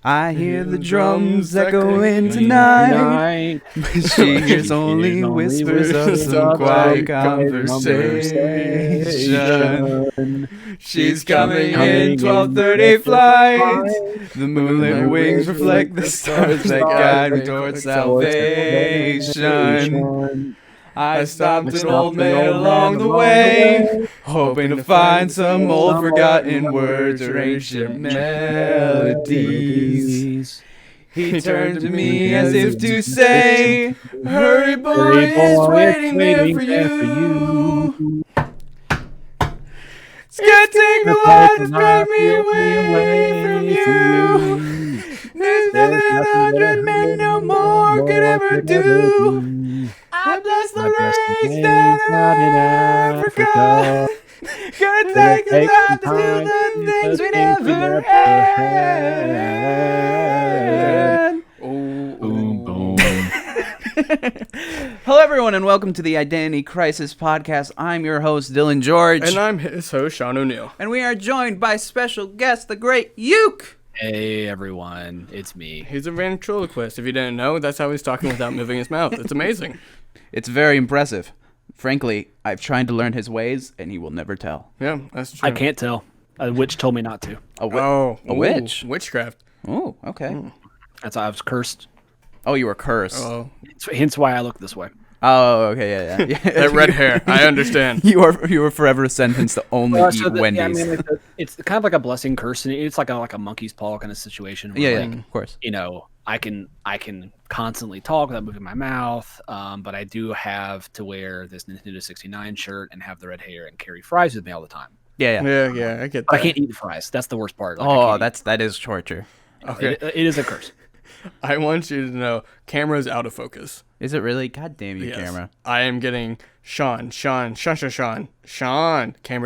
I hear the drums echoing tonight, but she hears only whispers of some quiet conversation. She's coming in 12:30 flight. The moonlit wings reflect the stars that guide me towards salvation. I stopped an old man along the way, hoping to find some old forgotten words or ancient melodies. He turned to me as if to say, "Hurry, boy, it's waiting there for you. It's gonna take the Lord to take me away from you. There's nothing 100 men no more could ever do. I bless the race down in Africa. Gonna take the time to do the things we never had." Boom, boom. Hello, everyone, and welcome to the Identity Crisis Podcast. I'm your host, Dylan George. And I'm his host, Sean O'Neill. And we are joined by special guest, TheGreatYuke. Hey everyone, it's me. He's a ventriloquist. If you didn't know, that's how he's talking without moving his mouth. It's amazing. It's very impressive. Frankly, I've tried to learn his ways, and he will never tell. Yeah, that's true. I can't tell. A witch told me not to. A witch? Witchcraft. Oh, okay. That's why I was cursed. Oh, you were cursed. Oh, Hence why I look this way. Oh, okay, yeah. that red hair. I understand. You were forever sentenced to only eat Wendy's. Yeah, I mean, it's kind of like a blessing curse, and it's like a monkey's paw kind of situation. Where Yeah, of course. You know, I can constantly talk without moving my mouth, but I do have to wear this Nintendo 69 shirt and have the red hair and carry fries with me all the time. Yeah. Yeah, I get that. But I can't eat the fries. That's the worst part. That is torture. Okay. It is a curse. I want you to know, camera's out of focus. Is it really? God damn you, Yes. camera. I am getting Sean, camera's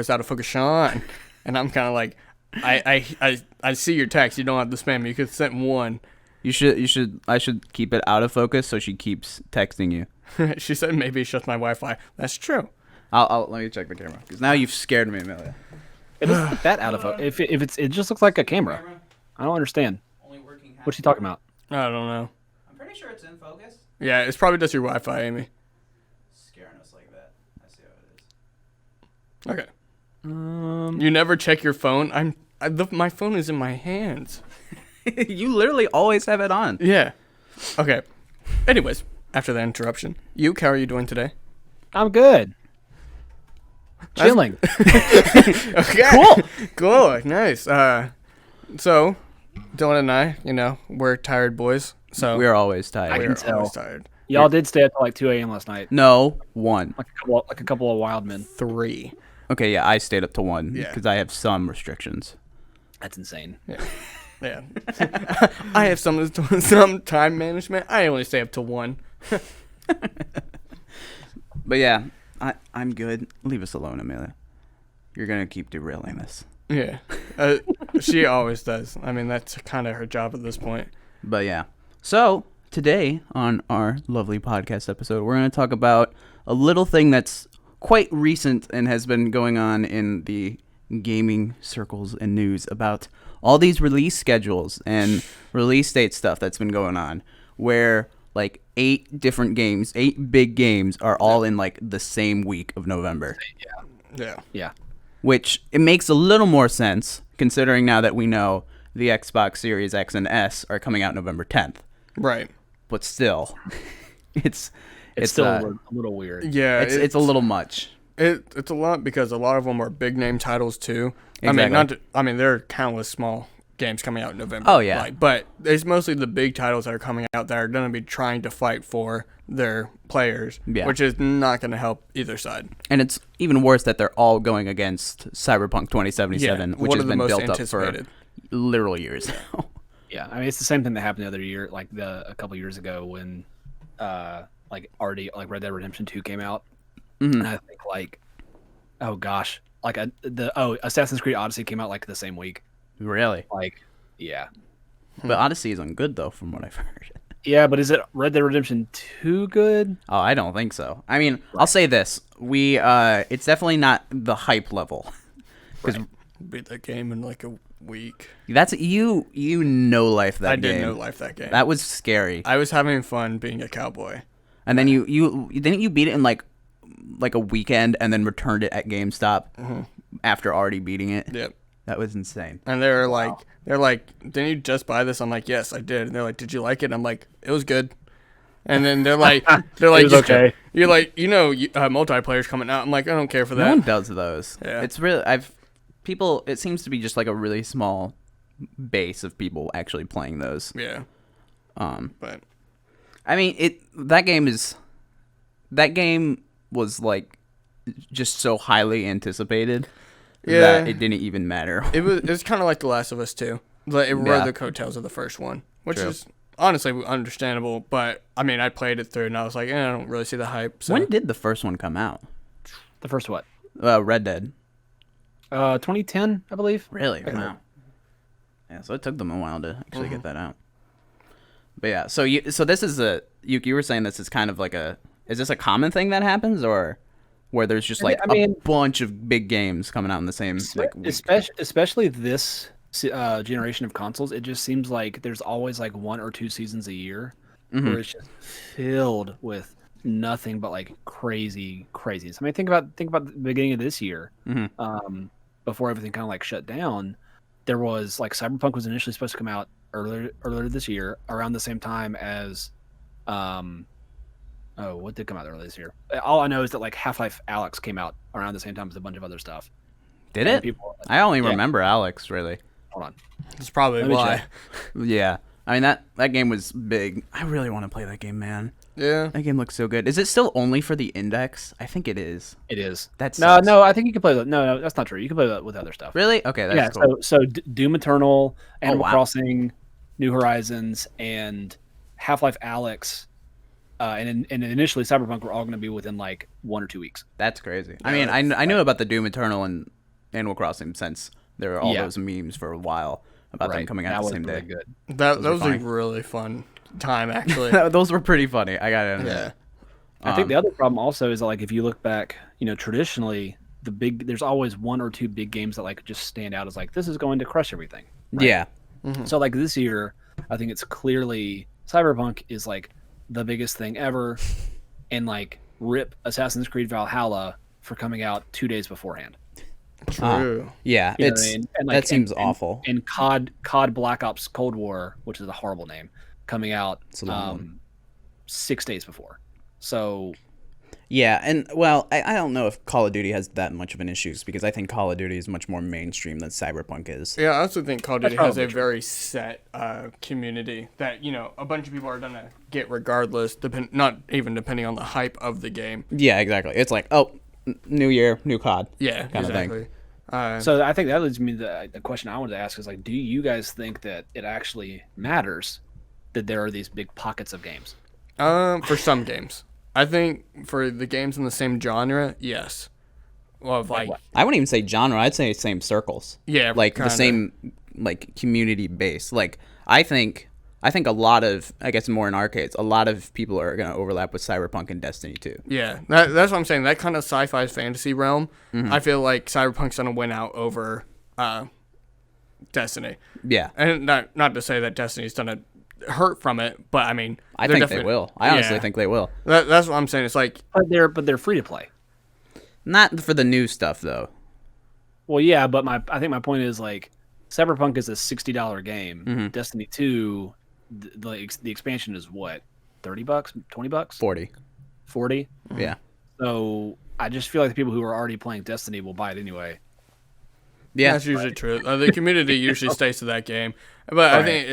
out of focus, Sean. And I'm kind of like, I see your text. You don't have to spam me. You could send one. I should keep it out of focus so she keeps texting you. She said maybe it's just my Wi-Fi. That's true. Let me check the camera because now you've scared me, Amelia. It doesn't look that out of focus. It just looks like a camera. I don't understand. What's she talking about? I don't know. I'm pretty sure it's in focus. Yeah, it's probably just your Wi-Fi, Amy. Scaring us like that. I see how it is. Okay. You never check your phone. My phone is in my hands. You literally always have it on. Yeah. Okay. Anyways, after that interruption, Yuke, how are you doing today? I'm good. Chilling. Okay. Cool. Nice. So, Dylan and I, we're tired boys. So We're always tired. I can we're tell. always tired. Y'all did stay up till like 2 a.m. last night. No, 1. Like a couple of wild men. 3. Okay, yeah, I stayed up to 1 Yeah. because I have some restrictions. That's insane. Yeah. I have some time management. I only stay up to 1. But yeah, I'm good. Leave us alone, Amelia. You're gonna keep derailing this. Yeah. She always does. I mean, that's kind of her job at this point. But yeah. So today on our lovely podcast episode, we're going to talk about a little thing that's quite recent and has been going on in the gaming circles and news about all these release schedules and release date stuff that's been going on, where like 8 big games are all in like the same week of November. Yeah. Which it makes a little more sense considering now that we know the Xbox Series X and S are coming out November 10th. Right. But still, it's Still a little weird. Yeah. it's a little much. It's a lot because a lot of them are big name titles too. Exactly. I mean, there are countless small games coming out in November. Oh, yeah. But it's mostly the big titles that are coming out that are going to be trying to fight for their players, which is not going to help either side. And it's even worse that they're all going against Cyberpunk 2077, which has been built up for literal years now. Yeah, I mean it's the same thing that happened the other year, like a couple years ago when, Red Dead Redemption 2 came out, and I think Assassin's Creed Odyssey came out like the same week. Really? Like, yeah. But Odyssey isn't good though, from what I've heard. Yeah, but is it Red Dead Redemption 2 good? Oh, I don't think so. I mean, I'll say this: it's definitely not the hype level. Beat that game in like week. That's you no life that I game. did no life that game. That was scary. I was having fun being a cowboy. And then you didn't you beat it in like a weekend and then returned it at GameStop after already beating it. Yep. That was insane. And they're like, didn't you just buy this? I'm like, yes, I did. And they're like, did you like it? I'm like, it was good. And then they're like, It was okay. You're like, multiplayer's coming out. I'm like, I don't care for that. No one does those. Yeah. It's really people. It seems to be just like a really small base of people actually playing those. Yeah. But I mean, that game was like just so highly anticipated Yeah. that it didn't even matter. it was kind of like The Last of Us 2. Like, it rode the coattails of the first one, which True. is honestly understandable. But I mean, I played it through and I was like, I don't really see the hype. So. When did the first one come out? The first what? Red Dead. 2010, I believe. Really? Wow. Yeah, so it took them a while to actually get that out. But yeah, so this is you were saying this is kind of like is this a common thing that happens, or where there's just like a bunch of big games coming out in the same like week? Especially this generation of consoles, it just seems like there's always like 1 or 2 seasons a year where it's just filled with nothing but like craziness. I mean, think about the beginning of this year, before everything kind of like shut down. There was like Cyberpunk was initially supposed to come out earlier this year, around the same time as, what did come out earlier this year? All I know is that like Half-Life Alyx came out around the same time as a bunch of other stuff. Did it? I only remember Alex, really. Hold on. That's probably why. Yeah. I mean, that game was big. I really want to play that game, man. Yeah. That game looks so good. Is it still only for the Index? I think it is. It is. That's no. I think you can play that. No, that's not true. You can play that with other stuff. Really? Okay, that's cool. So Doom Eternal, Animal Crossing, New Horizons, and Half-Life Alyx, and initially Cyberpunk were all going to be within like 1 or 2 weeks. That's crazy. I mean, I knew about the Doom Eternal and Animal Crossing since there were all those memes for a while about them coming out the same day. Good. That was a really fun time, actually. Those were pretty funny. I gotta admit. Yeah. I think the other problem also is that, like, if you look back, traditionally there's always 1 or 2 big games that like just stand out as like, this is going to crush everything. Right? Yeah. So like this year, I think it's clearly Cyberpunk is like the biggest thing ever, and like rip Assassin's Creed Valhalla for coming out 2 days beforehand. True. Yeah, that seems awful. And COD Black Ops Cold War, which is a horrible name, coming out 6 days before. So yeah, and well, I don't know if Call of Duty has that much of an issue, because I think Call of Duty is much more mainstream than Cyberpunk is. Yeah, I also think Call of Duty has a very set community that a bunch of people are gonna get regardless, not even depending on the hype of the game. Yeah, exactly. It's like, oh, new year, new COD. Yeah, kind exactly. of thing. So I think that leads me to the question I wanted to ask is like, do you guys think that it actually matters that there are these big pockets of games? For some games, I think for the games in the same genre, yes. Well, like I wouldn't even say genre. I'd say same circles. Yeah, like kinda. The same like community base. Like I think a lot of, I guess more in our case, a lot of people are gonna overlap with Cyberpunk and Destiny too. Yeah, that's what I'm saying. That kind of sci-fi fantasy realm, I feel like Cyberpunk's gonna win out over Destiny. Yeah, and not to say that Destiny's gonna hurt from it, but I mean, I think they will. I honestly think they will. That's what I'm saying. It's like, but they're free to play. Not for the new stuff though. Well, yeah, but I think my point is like, Cyberpunk is a $60 game. Destiny 2, the expansion is what, $30, $20, 40. Yeah. So I just feel like the people who are already playing Destiny will buy it anyway. Yeah, that's usually true. The community usually stays to that game, but I think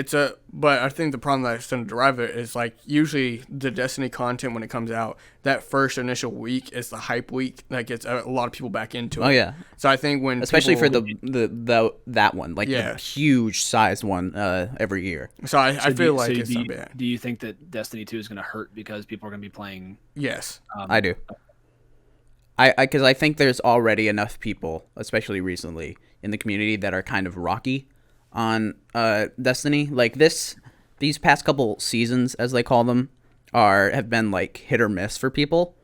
I think the problem that's going to derive it is like usually the Destiny content when it comes out, that first initial week is the hype week that gets a lot of people back into it. Oh yeah. So I think when especially for that one, like the huge size one every year. So I feel like it's not bad. Do you think that Destiny 2 is going to hurt because people are going to be playing? Yes, I do. Because I think there's already enough people, especially recently, in the community that are kind of rocky on Destiny. Like these past couple seasons, as they call them, have been like hit or miss for people,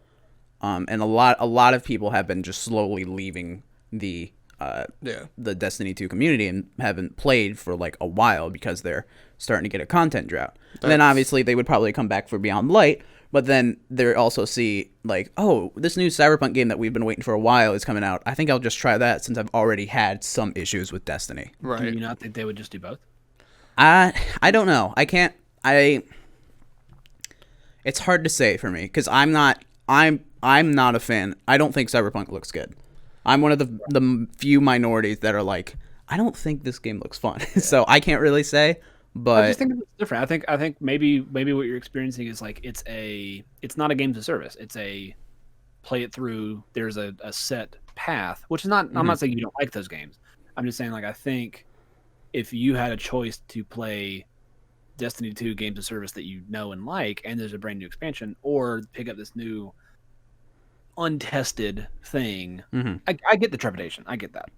and a lot of people have been just slowly leaving the the Destiny 2 community and haven't played for like a while because they're starting to get a content drought. And then obviously they would probably come back for Beyond Light, but then they also see like, oh, this new Cyberpunk game that we've been waiting for a while is coming out. I think I'll just try that since I've already had some issues with Destiny. Right. Do you not think they would just do both? I don't know. It's hard to say for me because I'm not a fan. I don't think Cyberpunk looks good. I'm one of the few minorities that are like, I don't think this game looks fun. So I can't really say, but I just think it's different. I think maybe what you're experiencing is like it's not a games of service. It's a play it through. There's a set path, which is not. I'm not saying you don't like those games. I'm just saying like I think if you had a choice to play Destiny 2 games of service that you know and like, and there's a brand new expansion, or pick up this new untested thing, I get the trepidation. I get that.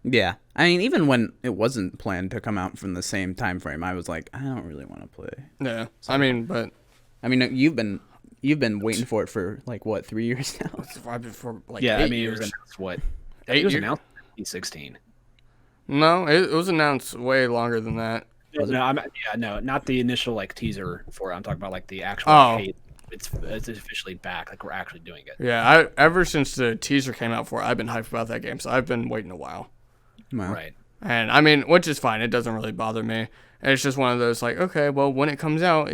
yeah. I mean, even when it wasn't planned to come out from the same time frame, I was like, I don't really want to play. Yeah. I mean, you've been waiting for it for like what, 3 years now? I've been for like Yeah, 8 I mean, years. it was announced what? 8 It was years? announced in 2016. No, it was announced way longer than that. No, not the initial like teaser for it. I'm talking about like the actual. Oh. It's officially back. Like we're actually doing it. Yeah, ever since the teaser came out for it, I've been hyped about that game, so I've been waiting a while. Wow. Right. And I mean, which is fine. It doesn't really bother me. It's just one of those like, okay, well, when it comes out,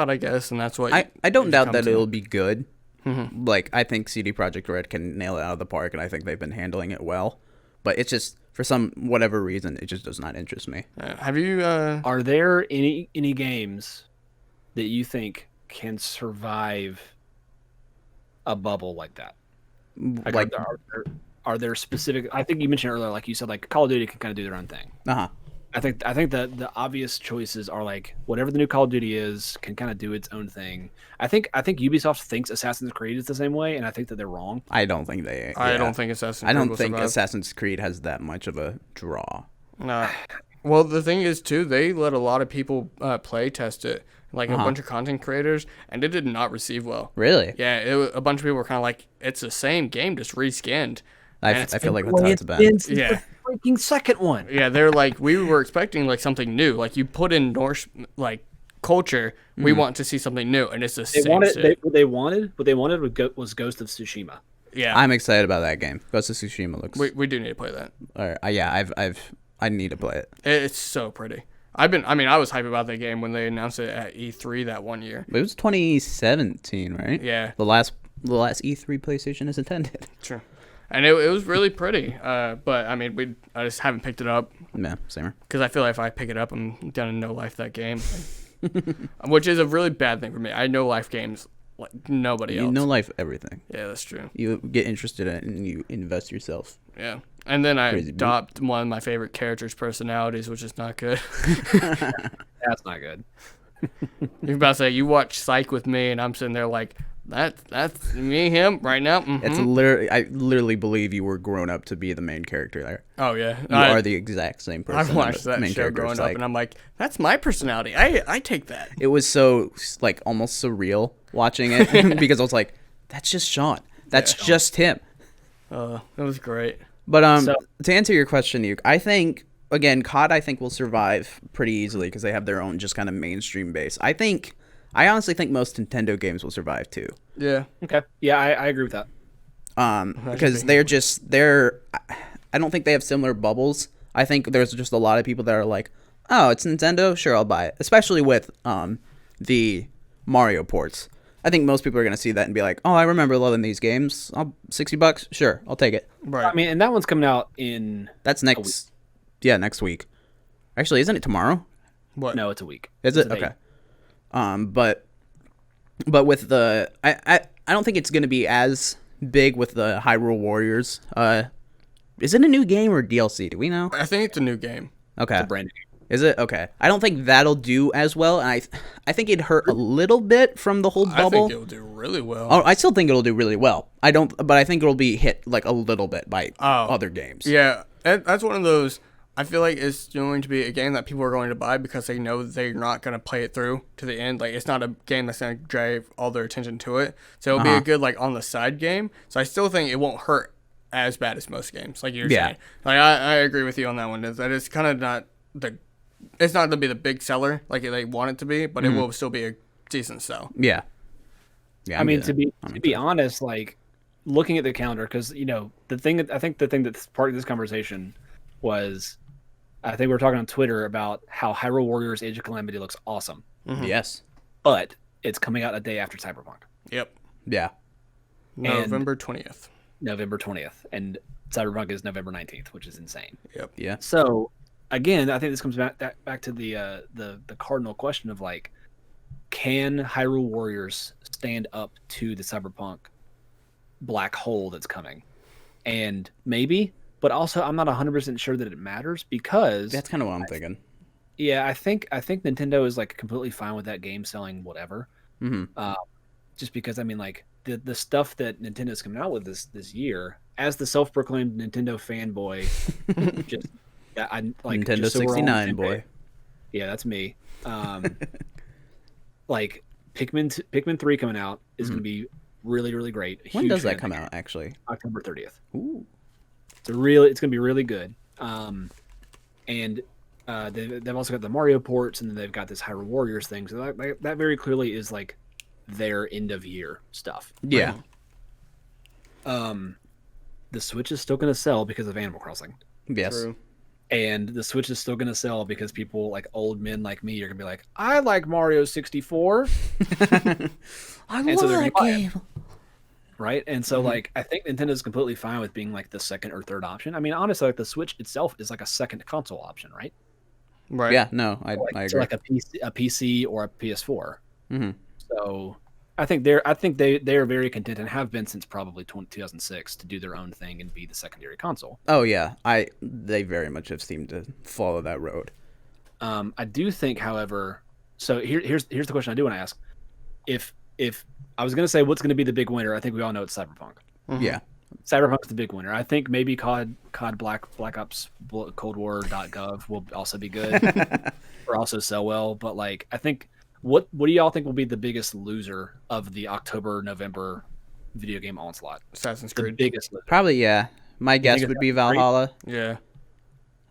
I guess, and that's what. I don't it doubt that comes to. it'll be good. Like, I think CD Projekt Red can nail it out of the park, and I think they've been handling it well. But it's just, for whatever reason, it just does not interest me. Have you? Are there any games that you think can survive a bubble like that? Like, Are there specific? I think you mentioned earlier, like you said, like Call of Duty can kind of do their own thing. I think that the obvious choices are like whatever the new Call of Duty is can kind of do its own thing. I think Ubisoft thinks Assassin's Creed is the same way, and I think that they're wrong. I don't think they. I yeah. don't think Assassin's Creed I don't will think survive. Assassin's Creed has that much of a draw. No. Well, the thing is, too, they let a lot of people play test it, like a bunch of content creators, and it did not receive well. Really? Yeah, a bunch of people were kind of like, it's the same game, just reskinned. I feel like that's how it's been. Yeah. The freaking second one. Yeah, they're like, we were expecting like something new. Like you put in Norse like culture, we want to see something new, and it's the same shit. What they wanted was Ghost of Tsushima. Yeah, I'm excited about that game. Ghost of Tsushima looks. we do need to play that. All right. Yeah, I need to play it. It's so pretty. I was hyped about that game when they announced it at E3 that one year. It was 2017, right? Yeah. The last E3 PlayStation has attended. True. And it was really pretty. But I mean, I just haven't picked it up Yeah, same. because I feel like if I pick it up, I'm gonna no life that game, which is a really bad thing for me. I no life games like nobody else. You know life everything. Yeah, that's true. You get interested in it and you invest yourself. Yeah. And then I Crazy, adopt one of my favorite characters' personalities, which is not good. That's not good. You're about to say you watch Psych with me, and I'm sitting there like, that's me, him right now. Mm-hmm. It's I literally believe you were grown up to be the main character there. Oh yeah, You are the exact same person. I've watched the that main show character. growing It's up, like- and I'm like, that's my personality. I take that. It was so like almost surreal watching it because I was like, that's just Sean. That's just him. That was great. But So- to answer your question, Yuke, I think again, COD I think will survive pretty easily because they have their own just kind of mainstream base. I honestly think most Nintendo games will survive too. Yeah. Okay. Yeah, I agree with that. Because they're I don't think they have similar bubbles. I think there's just a lot of people that are like, oh, it's Nintendo, sure, I'll buy it. Especially with the Mario ports. I think most people are gonna see that and be like, oh, I remember loving these games. $60, sure, I'll take it. Right. I mean, and that one's coming out in. That's next next week. Actually, isn't it tomorrow? What? No, it's a week. Is it? It's an Okay. But with the I don't think it's gonna be as big with the Hyrule Warriors. Is it a new game or DLC? Do we know? I think it's a new game. Okay. brand new. Is it? Okay. I don't think that'll do as well, and I think it hurt a little bit from the whole I bubble. think it'll do really well. Oh, I still think it'll do really well. But I think it'll be hit like a little bit by other games. Yeah, that's one of those. I feel like it's going to be a game that people are going to buy because they know they're not going to play it through to the end. Like, it's not a game that's going to drive all their attention to it. So it'll be a good, like, on the side game. So I still think it won't hurt as bad as most games, like you're Yeah. saying. Like I agree with you on that one. That it's kind of not it's not going to be the big seller like they want it to be, but it will still be a decent sell. Yeah. Yeah. I mean, good. to be honest, like looking at the calendar, because the thing that's part of this conversation was, I think we were talking on Twitter about how Hyrule Warriors Age of Calamity looks awesome, Yes. but it's coming out a day after Cyberpunk. Yep. Yeah. November 20th. November 20th, and Cyberpunk is November 19th, which is insane. Yep. Yeah. So again, I think this comes back to the cardinal question of like, can Hyrule Warriors stand up to the Cyberpunk black hole that's coming? And maybe, but also I'm not 100% sure that it matters, because That's kind of what I'm thinking. yeah, I think Nintendo is like completely fine with that game selling whatever. Mm-hmm. Just because, I mean, like the stuff that Nintendo's coming out with this year, as the self-proclaimed Nintendo fanboy, just I like Nintendo just so we're all on the 69 same boy. page. Yeah, that's me. Like Pikmin 3 coming out is going to be really, really great. When Huge does that fan come of it. out, actually? October 30th. Ooh. It's going to be really good. And they've also got the Mario ports, and then they've got this Hyrule Warriors thing. So that very clearly is like their end of year stuff. Yeah. The Switch is still going to sell because of Animal Crossing, Yes. True. and the Switch is still going to sell because people like old men like me are going to be like, I like Mario 64, I And so love they're that gonna buy it. game. right? And so like I think Nintendo's completely fine with being like the second or third option. I mean, honestly, like the Switch itself is like a second console option, right? Right. Yeah, no, I Like, agree. so like a PC or a PS4. Mm-hmm. So I think they are very content, and have been since probably 2006, to do their own thing and be the secondary console. Oh yeah, they very much have seemed to follow that road. I do think, however, so here's the question I do want to ask: if I was going to say what's going to be the big winner, I think we all know it's Cyberpunk. Yeah. Cyberpunk's the big winner. I think maybe COD Black Ops Cold War.gov will also be good, or also sell well. But like, I think what do y'all think will be the biggest loser of the October-November video game onslaught? Assassin's The Creed. biggest loser. Probably yeah. My guess think would be Assassin's Creed? Valhalla. Yeah.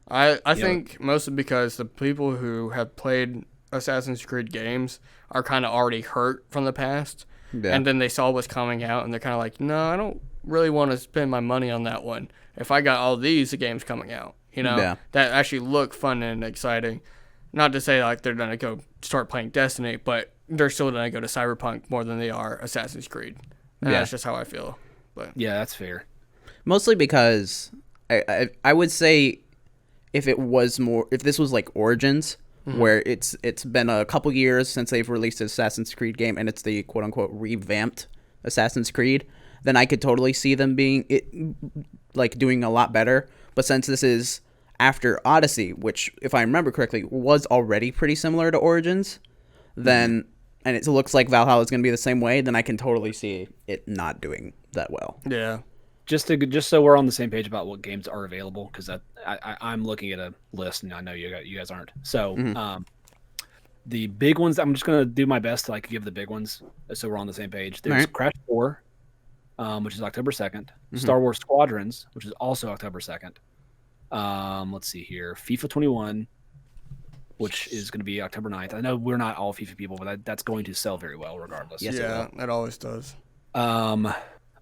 I think mostly because the people who have played Assassin's Creed games are kind of already hurt from the past. Yeah. And then they saw what's coming out, and they're kind of like, no, I don't really want to spend my money on that one. If I got all these games coming out, Yeah. that actually look fun and exciting. Not to say like they're going to go start playing Destiny, but they're still going to go to Cyberpunk more than they are Assassin's Creed. And Yeah. that's just how I feel. But Yeah, that's fair. Mostly because I would say if this was like Origins, where it's been a couple years since they've released an Assassin's Creed game, and it's the quote unquote revamped Assassin's Creed, then I could totally see them doing a lot better. But since this is after Odyssey, which if I remember correctly was already pretty similar to Origins, then and it looks like Valhalla is going to be the same way, then I can totally see it not doing that well. yeah. Just so we're on the same page about what games are available, because I'm looking at a list, and I know you guys aren't. So the big ones, I'm just gonna do my best to like give the big ones, so we're on the same page. There's Alright. Crash 4, which is October 2nd. Star Wars Squadrons, which is also October 2nd. Let's see here, FIFA 21, which is going to be October 9th. I know we're not all FIFA people, but that's going to sell very well regardless. Yes, it Yeah, it always does.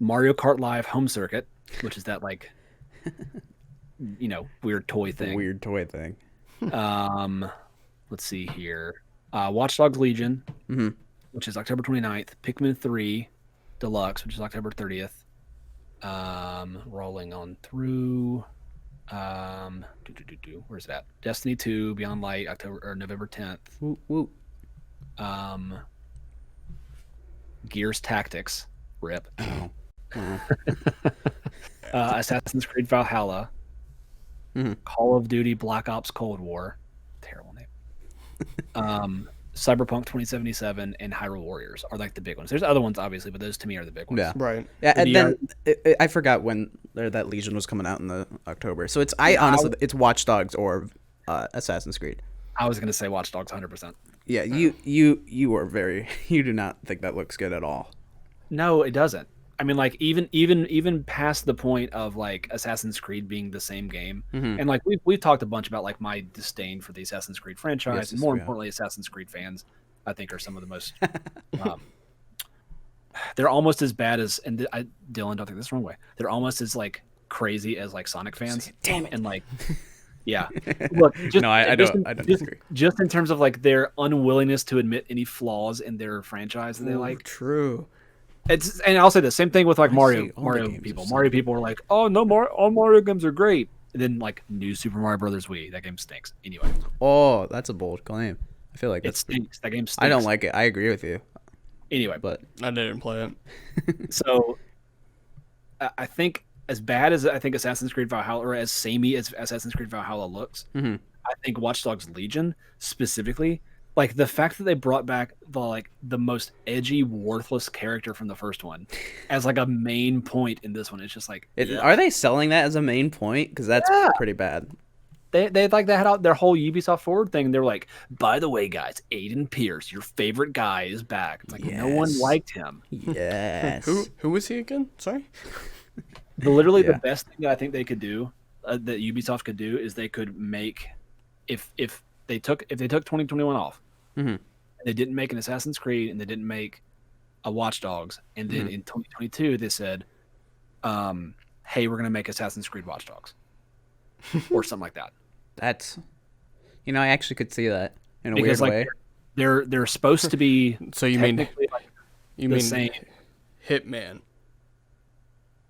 Mario Kart Live Home Circuit, which is that like, weird toy thing. Weird toy thing. Let's see here. Watch Dogs Legion, which is October 29th. Pikmin 3 Deluxe, which is October 30th. Rolling on through. Where's that? Destiny 2 Beyond Light, November 10th. Woo, woo. Gears Tactics, RIP. Oh. Wow. Assassin's Creed Valhalla. Call of Duty Black Ops Cold War. Terrible name. Cyberpunk 2077 and Hyrule Warriors are like the big ones. There's other ones obviously, but those to me are the big ones. Yeah. Right. Yeah, and The, then I forgot when that Legion was coming out in the October. So honestly, it's Watch Dogs or Assassin's Creed. I was gonna say Watch Dogs 100%. Yeah, you are very you do not think that looks good at all. No, it doesn't. I mean, like even past the point of like Assassin's Creed being the same game, Mhm. and like we've talked a bunch about like my disdain for the Assassin's Creed franchise, and Yes, more we have. importantly, Assassin's Creed fans, I think are some of the most. Um, they're almost as bad as, and Dylan, don't take this the wrong way. They're almost as like crazy as like Sonic fans. Damn it. And like, yeah, look, just No, I just, don't. I don't just, disagree. just in terms of like their unwillingness to admit any flaws in their franchise that they Ooh, like. true. It's, and I'll say the same thing with like Honestly, all the Mario games people. are Mario people are like, oh no, all Mario games are great. And then like new Super Mario Brothers Wii, that game stinks. Anyway, Oh, that's a bold claim. I feel like it that's. stinks. That game stinks. I don't like it. I agree with you, Anyway, but I didn't play it. so I think as bad as I think Assassin's Creed Valhalla, or as samey as Assassin's Creed Valhalla looks, Mhm. I think Watch Dogs Legion specifically, like the fact that they brought back the most edgy, worthless character from the first one as like a main point in this one, it's just like are they selling that as a main point? Because that's Yeah. pretty bad. they like they had out their whole Ubisoft Forward thing. They're like, by the way, guys, Aiden Pierce, your favorite guy, is back. It's like no one Yes. liked him. Yes. Who was he again? Sorry. Literally, Yeah. the best thing that I think they could do, that Ubisoft could do, is they could make if they took 2021 off, Mhm. they didn't make an Assassin's Creed and they didn't make a Watch Dogs, and then in 2022 they said, "Hey, we're gonna make Assassin's Creed Watch Dogs," or something like that. That's. I actually could see that in a Because weird like way. they're supposed to be So you mean technically, like, you the mean same. Hitman?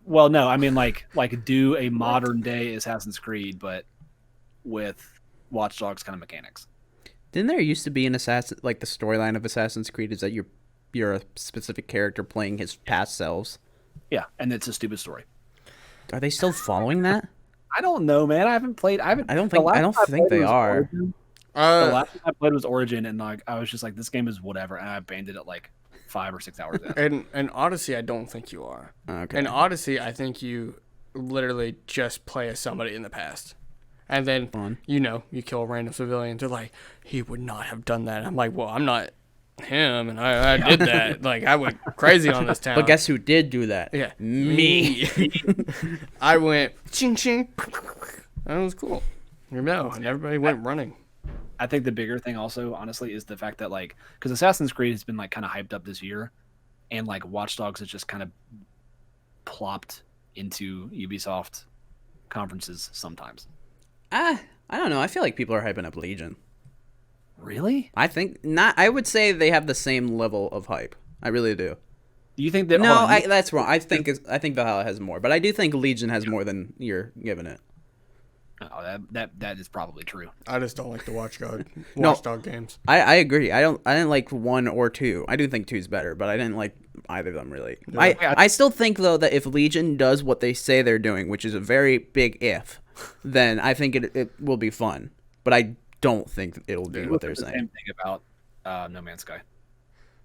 Well, no, I mean like do a modern day Assassin's Creed, but with Watch Dogs kind of mechanics. Didn't there used to be an assassin, like the storyline of Assassin's Creed is that you're a specific character playing his past selves? Yeah, and it's a stupid story. Are they still following that? I don't know, man. I haven't played. I haven't. I don't the think. last I don't time think played they was are. Origin. The last time I played was Origin, and like I was just like, this game is whatever, and I abandoned it like 5 or 6 hours in. And Odyssey, I don't think you are. Okay. In Odyssey, I think you literally just play as somebody in the past. And then, Fun. you kill a random civilian. They're like, he would not have done that. I'm like, well, I'm not him, and I did that. Like, I went crazy on this town. But guess who did do that? Yeah. Me. I went, ching, ching. That was cool. And everybody went running. I think the bigger thing also, honestly, is the fact that like, because Assassin's Creed has been like kind of hyped up this year, and like Watch Dogs has just kind of plopped into Ubisoft conferences sometimes. I don't know. I feel like people are hyping up Legion. Really? I think not. I would say they have the same level of hype. I really do. Do you think that? No, hold on, that's wrong. I think Valhalla has more, but I do think Legion has more than you're giving it. oh, that is probably true. I just don't like the Watchdog games. I agree. I didn't like 1 or 2. I do think 2's better, but I didn't like either of them really. I still think though that if Legion does what they say they're doing, which is a very big if, then I think it will be fun. But I don't think it'll do what they're The saying. same thing about No Man's Sky.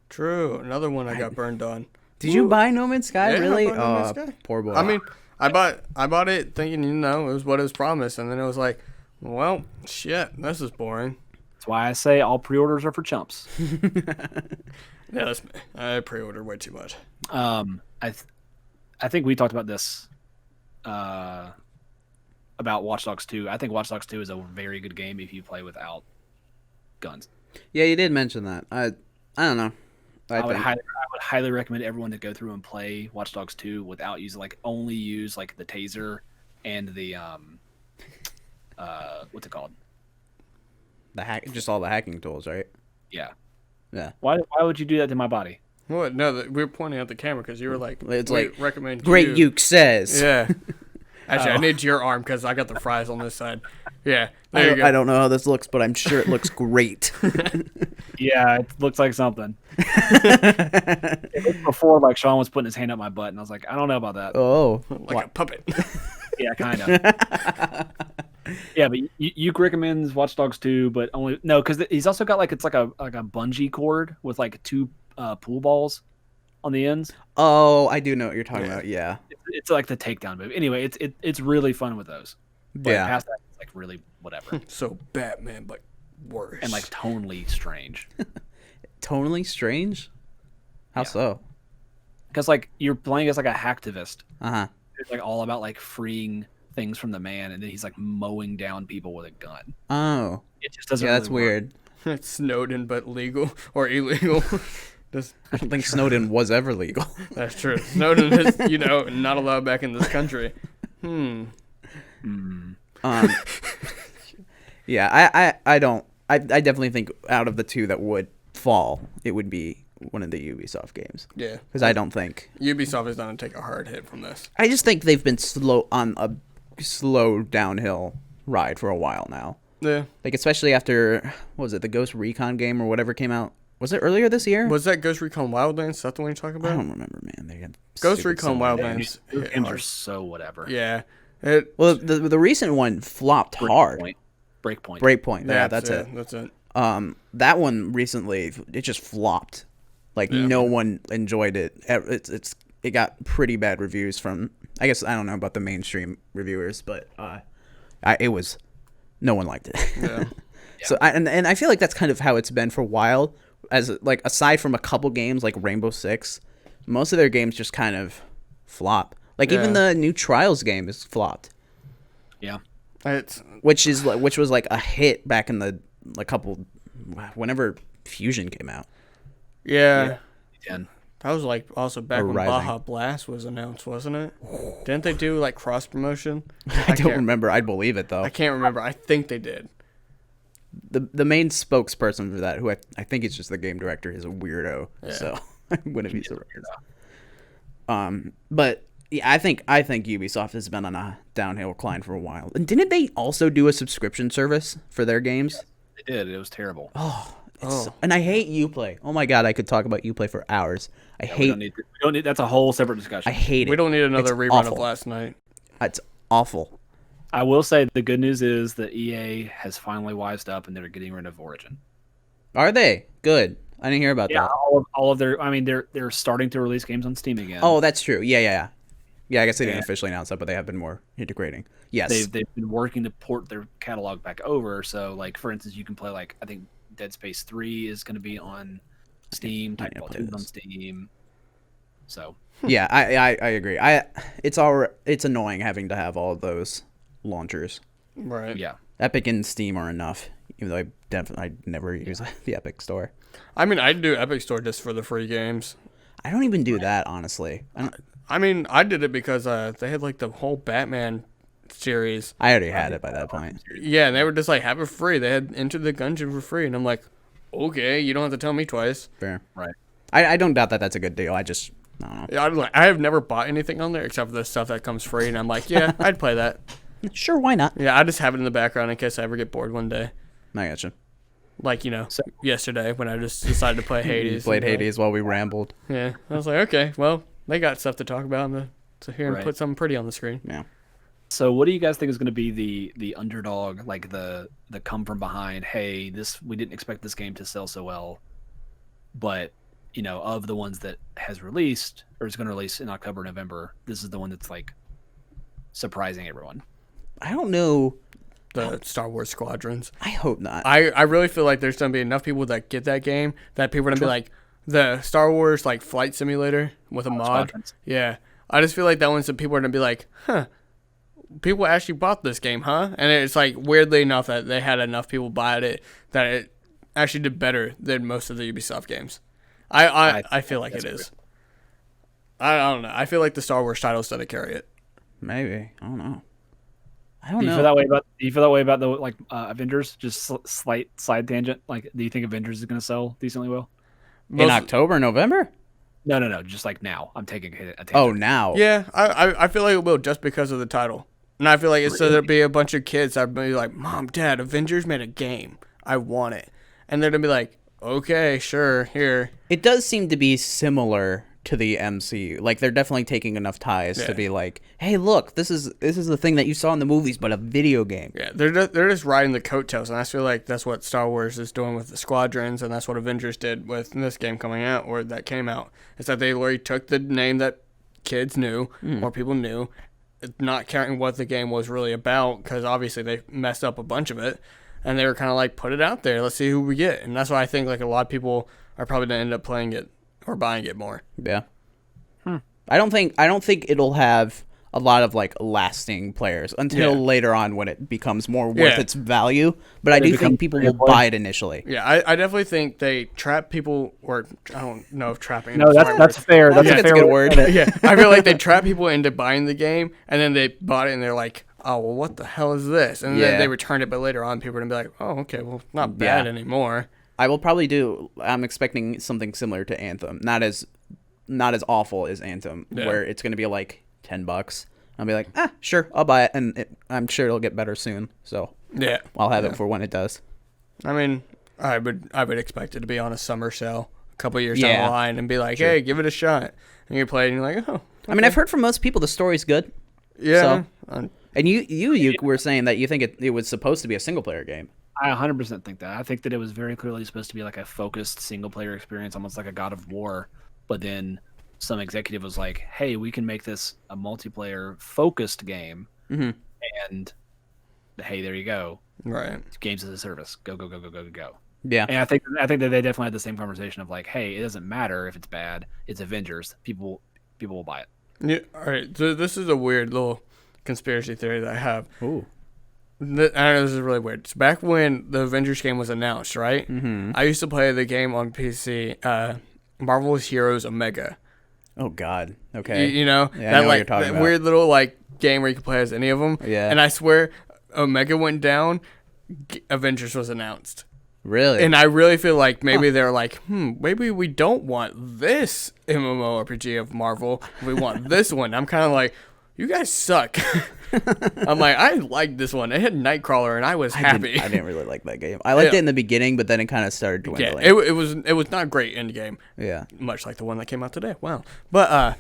True. Another one I got burned on. Did you buy No Man's Sky? Yeah, I Really? bought No Man's Oh, Sky. poor boy. I mean, I bought it thinking, it was what it was promised, and then it was like, well, shit, this is boring. That's why I say all pre-orders are for chumps. Yeah, that's me. I pre-ordered way too much. I think we talked about this about Watch Dogs 2. I think Watch Dogs 2 is a very good game if you play without guns. Yeah, you did mention that. I don't know. I would think- highly recommend everyone to go through and play Watch Dogs 2 without using only use the taser and the what's it called? just all the hacking tools, right? Yeah. Yeah. Why would you do that to my body? What? No, we were pointing at the camera because you were like, It's we like, recommend Great you. Yuke says. Yeah. Actually, I Oh. need your arm because I got the fries on this side. Yeah. There you go. I don't know how this looks, but I'm sure it looks great. Yeah, it looks like something. It looked before Sean was putting his hand up my butt, and I was like, I don't know about that. Oh. Like a puppet. Yeah, kind of. Yeah, but Yuke recommends Watch Dogs 2, but only because he's also got it's like a bungee cord with 2 pool balls on the ends. Oh, I do know what you're talking about. Yeah. It's like the takedown move. Anyway, it's really fun with those. But Yeah. past that, it's really whatever So Batman, but worse. and tonally strange. Tonally strange? How Yeah. so? because like you're playing as like a hacktivist. Uh-huh. It's like all about like freeing things from the man, and then he's like mowing down people with a gun. Oh. It just doesn't. Yeah, that's really work. weird. It's Snowden, but legal or illegal. I don't think Snowden was ever legal. That's true. Snowden is, not allowed back in this country. Yeah, I definitely think out of the two that would fall, it would be one of the Ubisoft games. Yeah. Because I don't think Ubisoft is going to take a hard hit from this. I just think they've been on a slow downhill ride for a while now. Yeah. Like, especially after, what was it, the Ghost Recon game or whatever came out? Was it earlier this year? Was that Ghost Recon Wildlands? Is that the one you're talking about? I don't remember, man. They had Ghost stupid Recon summer Wildlands. games. Those games are so whatever. Yeah. Well, the recent one flopped hard. Breakpoint. Breakpoint. Yeah, that's it. That's it. That one recently, it just flopped. Like, no one enjoyed it. It got pretty bad reviews from, I guess, I don't know about the mainstream reviewers, but no one liked it. Yeah. So I feel like that's kind of how it's been for a while. As like, aside from a couple games like Rainbow Six, most of their games just kind of flop. Like, even the new Trials game is flopped. Yeah. Which was like a hit back in whenever Fusion came out. Yeah. 10. That was like also back when Baja Blast was announced, wasn't it? Didn't they do like cross promotion? I don't remember. I'd believe it though. I can't remember. I think they did. The main spokesperson for that, who I think is just the game director, is a weirdo. Yeah. So I wouldn't be surprised. But yeah, I think Ubisoft has been on a downhill climb for a while. And didn't they also do a subscription service for their games? Yes, they did. It was terrible. And I hate Uplay. Oh my god, I could talk about Uplay for hours. We don't need. That's a whole separate discussion. I hate it. We don't need another rerun awful. of last night. It's awful. I will say the good news is that EA has finally wised up and they're getting rid of Origin. Are they? Good. I didn't hear about that. all of their. I mean, they're starting to release games on Steam again. Oh, that's true. Yeah. I guess they didn't officially announce that, but they have been more integrating. Yes. They've been working to port their catalog back over. So, like, for instance, you can play, like, I think Dead Space 3 is going to be on Steam. Titanfall 2 is on Steam. So. Yeah, I agree. It's annoying having to have all of those launchers. Right. Yeah. Epic and Steam are enough, even though I never use the Epic Store. I mean, I'd do Epic Store just for the free games. I don't even do that, honestly. I mean, I did it because they had like the whole Batman series. I already had it by that point. Yeah, and they were just like, have it free. They had Enter the Gungeon for free, and I'm like, okay, you don't have to tell me twice. Fair. Right. I don't doubt that that's a good deal. I don't know. Yeah, I have never bought anything on there except for the stuff that comes free, and I'm like, yeah, I'd play that. Sure, why not? Yeah, I just have it in the background in case I ever get bored one day. I gotcha. Like, yesterday when I just decided to play Hades. Played Hades while we rambled. Yeah, I was like, okay, well, they got stuff to talk about. I'm going to sit here and put something pretty on the screen. Yeah. So what do you guys think is going to be the underdog, like the come from behind, hey, we didn't expect this game to sell so well, but, of the ones that has released or is going to release in October, November, this is the one that's like surprising everyone. I don't know. The Star Wars Squadrons. I hope not. I really feel like there's going to be enough people that get that game that people are going to be like, the Star Wars like flight simulator with a mod. Squadrons. Yeah. I just feel like that one's that people are going to be like, huh, people actually bought this game, huh? And it's like weirdly enough that they had enough people buy it that it actually did better than most of the Ubisoft games. I feel like it is. I don't know. I feel like the Star Wars titles doesn't carry it. Maybe. I don't know. Do you feel that way about the Avengers? Just slight side tangent. Like, do you think Avengers is going to sell decently well? In October, November? No. Just like now. I'm taking a tangent. Oh, now. Yeah, I feel like it will just because of the title. And I feel like it's so there'll be a bunch of kids that be like, Mom, Dad, Avengers made a game. I want it. And they're going to be like, okay, sure, here. It does seem to be similar to the MCU. Like, they're definitely taking enough ties to be like, hey, look, this is the thing that you saw in the movies, but a video game. Yeah, they're just riding the coattails, and I feel like that's what Star Wars is doing with the Squadrons, and that's what Avengers did with this game coming out, or that came out. It's that they literally took the name that kids knew, or people knew, not caring what the game was really about, because obviously they messed up a bunch of it, and they were kind of like, put it out there, let's see who we get. And that's why I think like a lot of people are probably going to end up playing it or buying it more. Yeah. I don't think it'll have a lot of like lasting players until later on when it becomes more worth its value. But I do think people will buy it initially. Yeah, I definitely think they trap people, or I don't know if trapping. No, that's fair. That's a good word. Yeah, I feel like they trap people into buying the game, and then they bought it, and they're like, "Oh, well, what the hell is this?" And then they returned it, but later on, people are gonna be like, "Oh, okay, well, not bad anymore." I will probably do. I'm expecting something similar to Anthem, not as awful as Anthem, where it's gonna be like $10. I'll be like, sure, I'll buy it, and I'm sure it'll get better soon. So I'll have it for when it does. I mean, I would expect it to be on a summer sale a couple years down the line and be like, hey, give it a shot. And you play it, and you're like, oh. Okay. I mean, I've heard from most people the story's good. Yeah. So, and you were saying that you think it was supposed to be a single player game. I 100% think that. I think that it was very clearly supposed to be like a focused single player experience, almost like a God of War. But then some executive was like, hey, we can make this a multiplayer focused game. Mm-hmm. And hey, there you go. Right. Games as a service. Go. Yeah. And I think that they definitely had the same conversation of like, hey, it doesn't matter if it's bad. It's Avengers. People will buy it. Yeah. All right. So this is a weird little conspiracy theory that I have. Ooh. I don't know, this is really weird. It's back when the Avengers game was announced, right? Mm-hmm. I used to play the game on PC, Marvel's Heroes Omega. Oh God. Okay. You know, Yeah, I know what you're talking about. Weird little like game where you can play as any of them. Yeah. And I swear, Omega went down. Avengers was announced. Really? And I really feel like maybe they're like, maybe we don't want this MMORPG of Marvel. We want this one. I'm kind of like, you guys suck. I'm like, I liked this one. It had Nightcrawler, and I was happy. I didn't really like that game. I liked it in the beginning, but then it kind of started dwindling. Yeah, it was not great end game. Yeah, much like the one that came out today. Wow. But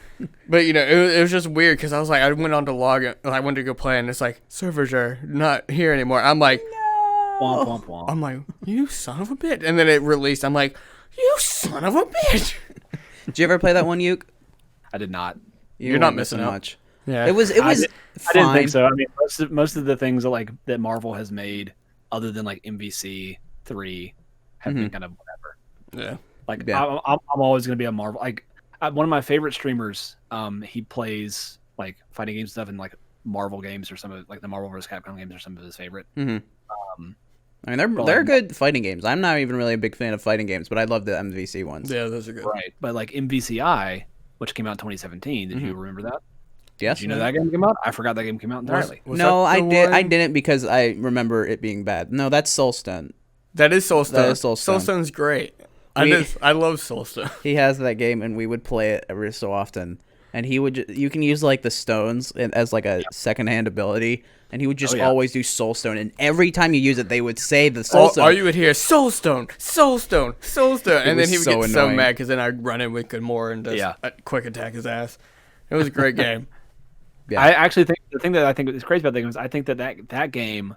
you know, it was just weird because I was like, I went on to log it, and I went to go play, and it's like servers are not here anymore. I'm like, Womp, womp, womp. I'm like, you son of a bitch. And then it released. I'm like, you son of a bitch. Did you ever play that one, Uke? I did not. You're not missing out. much. Yeah, it was. I Fine. didn't think so. I mean, most of the things that Marvel has made, other than like MVC 3, have been kind of whatever. Yeah. Like Yeah. I'm always gonna be a Marvel. Like one of my favorite streamers, he plays like fighting game stuff and like Marvel games or some of like the Marvel vs. Capcom games are some of his favorite. Mm-hmm. I mean, they're good fighting games. I'm not even really a big fan of fighting games, but I love the MVC ones. Yeah, those are good. Right, but like MVCI, which came out in 2017, did you remember that? Yes. Did you know that game came out? I forgot that game came out entirely. No, I did. I didn't because I remember it being bad. No, that's Soulstone. That is Soulstone. That is Soulstone. Soulstone's great. I love Soulstone. He has that game, and we would play it every so often. And he would. You can use like the stones as like a secondhand ability, and he would just always do Soulstone. And every time you use it, they would say the Soulstone. All you would hear Soulstone, Soulstone, Soulstone, and then he would get so annoying. mad because then I'd run in with Gamora and just quick attack his ass. It was a great game. Yeah. I actually think the thing that I think is crazy about that game is I think that game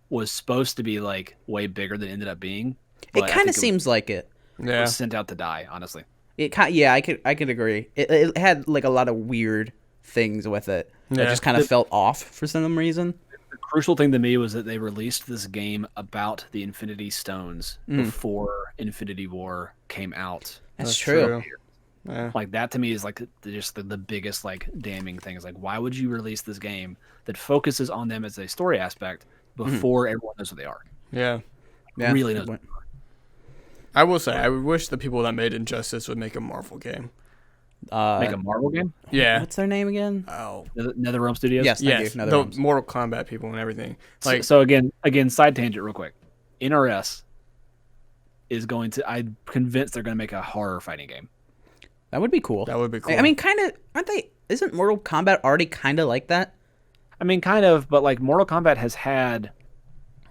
was supposed to be like way bigger than it ended up being. It kind of seems like it. Yeah. It was sent out to die, honestly. I could agree. It had like a lot of weird things with it that just kind of felt off for some reason. The crucial thing to me was that they released this game about the Infinity Stones before Infinity War came out. That's true. Yeah. Like that to me is like just the biggest like damning thing is like why would you release this game that focuses on them as a story aspect before everyone knows what they are? Yeah. Really knows. I will say I wish the people that made Injustice would make a Marvel game. Make a Marvel game? Yeah. What's their name again? Oh. NetherRealm Studios? Yes, thank Yes. you. The NetherRealm. Mortal Kombat people and everything. Like So again, side tangent real quick. NRS is going to. I'm convinced they're going to make a horror fighting game. That would be cool. That would be cool. I mean, kind of, aren't they? Isn't Mortal Kombat already kind of like that? I mean, kind of, but like Mortal Kombat has had.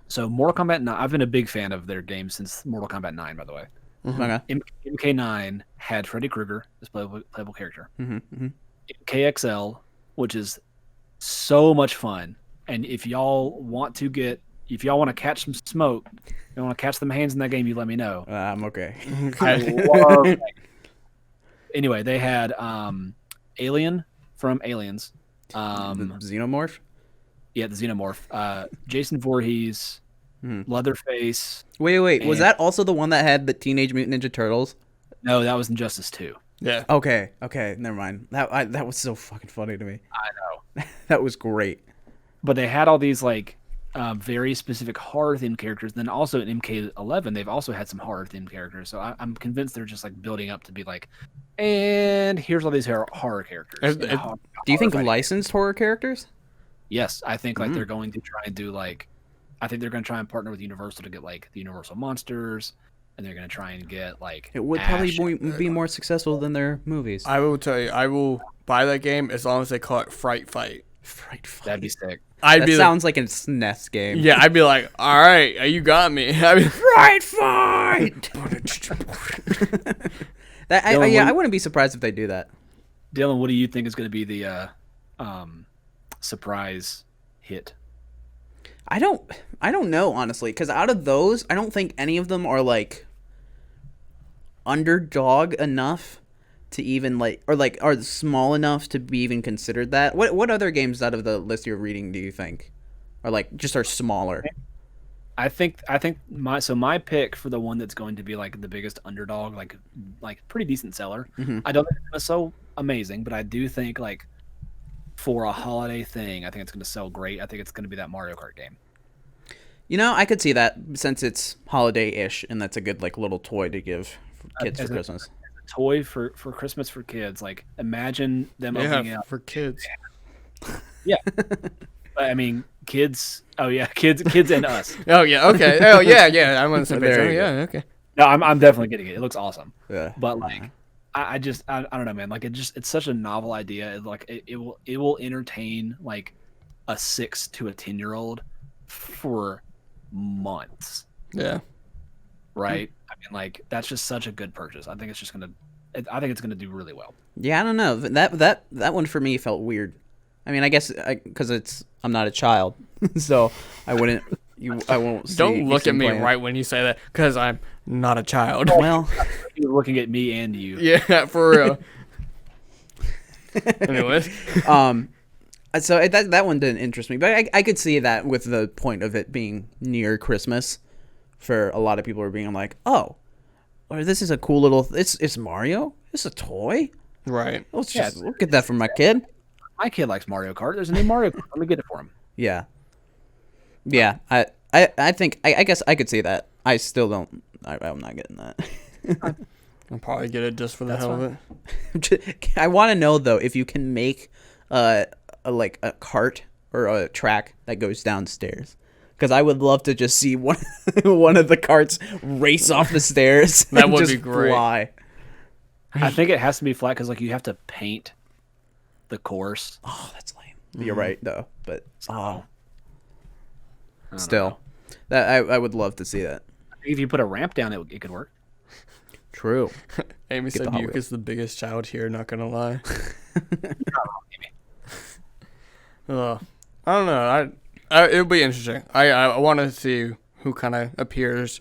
So Mortal Kombat 9, I've been a big fan of their games since Mortal Kombat 9, by the way. Okay. MK9 had Freddy Krueger as playable character. Mm-hmm. KXL, which is so much fun, and if y'all want to catch some smoke, you want to catch some hands in that game, you let me know. I'm okay. I love that. Anyway, they had Alien from Aliens. The Xenomorph? Yeah, the Xenomorph. Jason Voorhees, Leatherface. Wait. Was that also the one that had the Teenage Mutant Ninja Turtles? No, that was Injustice 2. Yeah. Okay, never mind. That was so fucking funny to me. I know. That was great. But they had all these like very specific horror themed characters. Then also in MK11, they've also had some horror themed characters. So I'm convinced they're just like building up to be like, and here's all these horror characters. Do you think licensed horror characters? Yes, I think like they're going to try and do like, I think they're going to try and partner with Universal to get like the Universal monsters, and they're going to try and get like. It would Ash. probably be more successful than their movies. I will tell you, I will buy that game as long as they call it Fright Fight. Fright Fight. That'd be sick. That sounds like a SNES game. Yeah, I'd be like, all right, you got me. I mean, Fright Fight. I wouldn't be surprised if they do that. Dylan, what do you think is going to be the surprise hit? I don't know, honestly, because out of those, I don't think any of them are like underdog enough to even like, or like are small enough to be even considered that. What other games out of the list you're reading do you think are like just are smaller? I think my pick for the one that's going to be like the biggest underdog, like pretty decent seller. Mm-hmm. I don't think it's gonna sell amazing, but I do think like for a holiday thing, I think it's gonna sell great. I think it's gonna be that Mario Kart game. You know, I could see that since it's holiday-ish, and that's a good like little toy to give kids for Christmas. A toy for Christmas for kids. Like imagine them opening it up for kids. Yeah. I mean, kids. Oh yeah, kids and us. Oh yeah, okay. Oh yeah. I'm on the same page. Oh yeah, okay. No, I'm definitely getting it. It looks awesome. Yeah. But like, I don't know, man. Like it's such a novel idea. It will entertain like a 6 to a 10-year-old for months. Yeah. Right. I mean, like that's just such a good purchase. I think it's gonna do really well. Yeah, I don't know. That one for me felt weird. I mean, I guess because I'm not a child, so I won't. Don't look at me right when you say that, because I'm not a child. Well, you're looking at me and you. Yeah, for real. Anyways, so that one didn't interest me, but I could see that with the point of it being near Christmas, for a lot of people are being like, oh, or this is a cool little. It's Mario. It's a toy. Right. We'll get that for my kid. My kid likes Mario Kart. There's a new Mario Kart. Let me get it for him. Yeah. Yeah. I think I guess I could see that. I still don't. I'm not getting that. I'll probably get it just for the hell of it. I want to know though if you can make a cart or a track that goes downstairs, because I would love to just see one of the carts race off the stairs. That and would just be great. Fly. I think it has to be flat because like you have to paint the course. Oh, that's lame. You're right though, but Still, that I would love to see that. if you put a ramp down, it could work. True. Amy said Yuke is the biggest child here, not gonna lie. I don't know. It'll be interesting. I want to see who kind of appears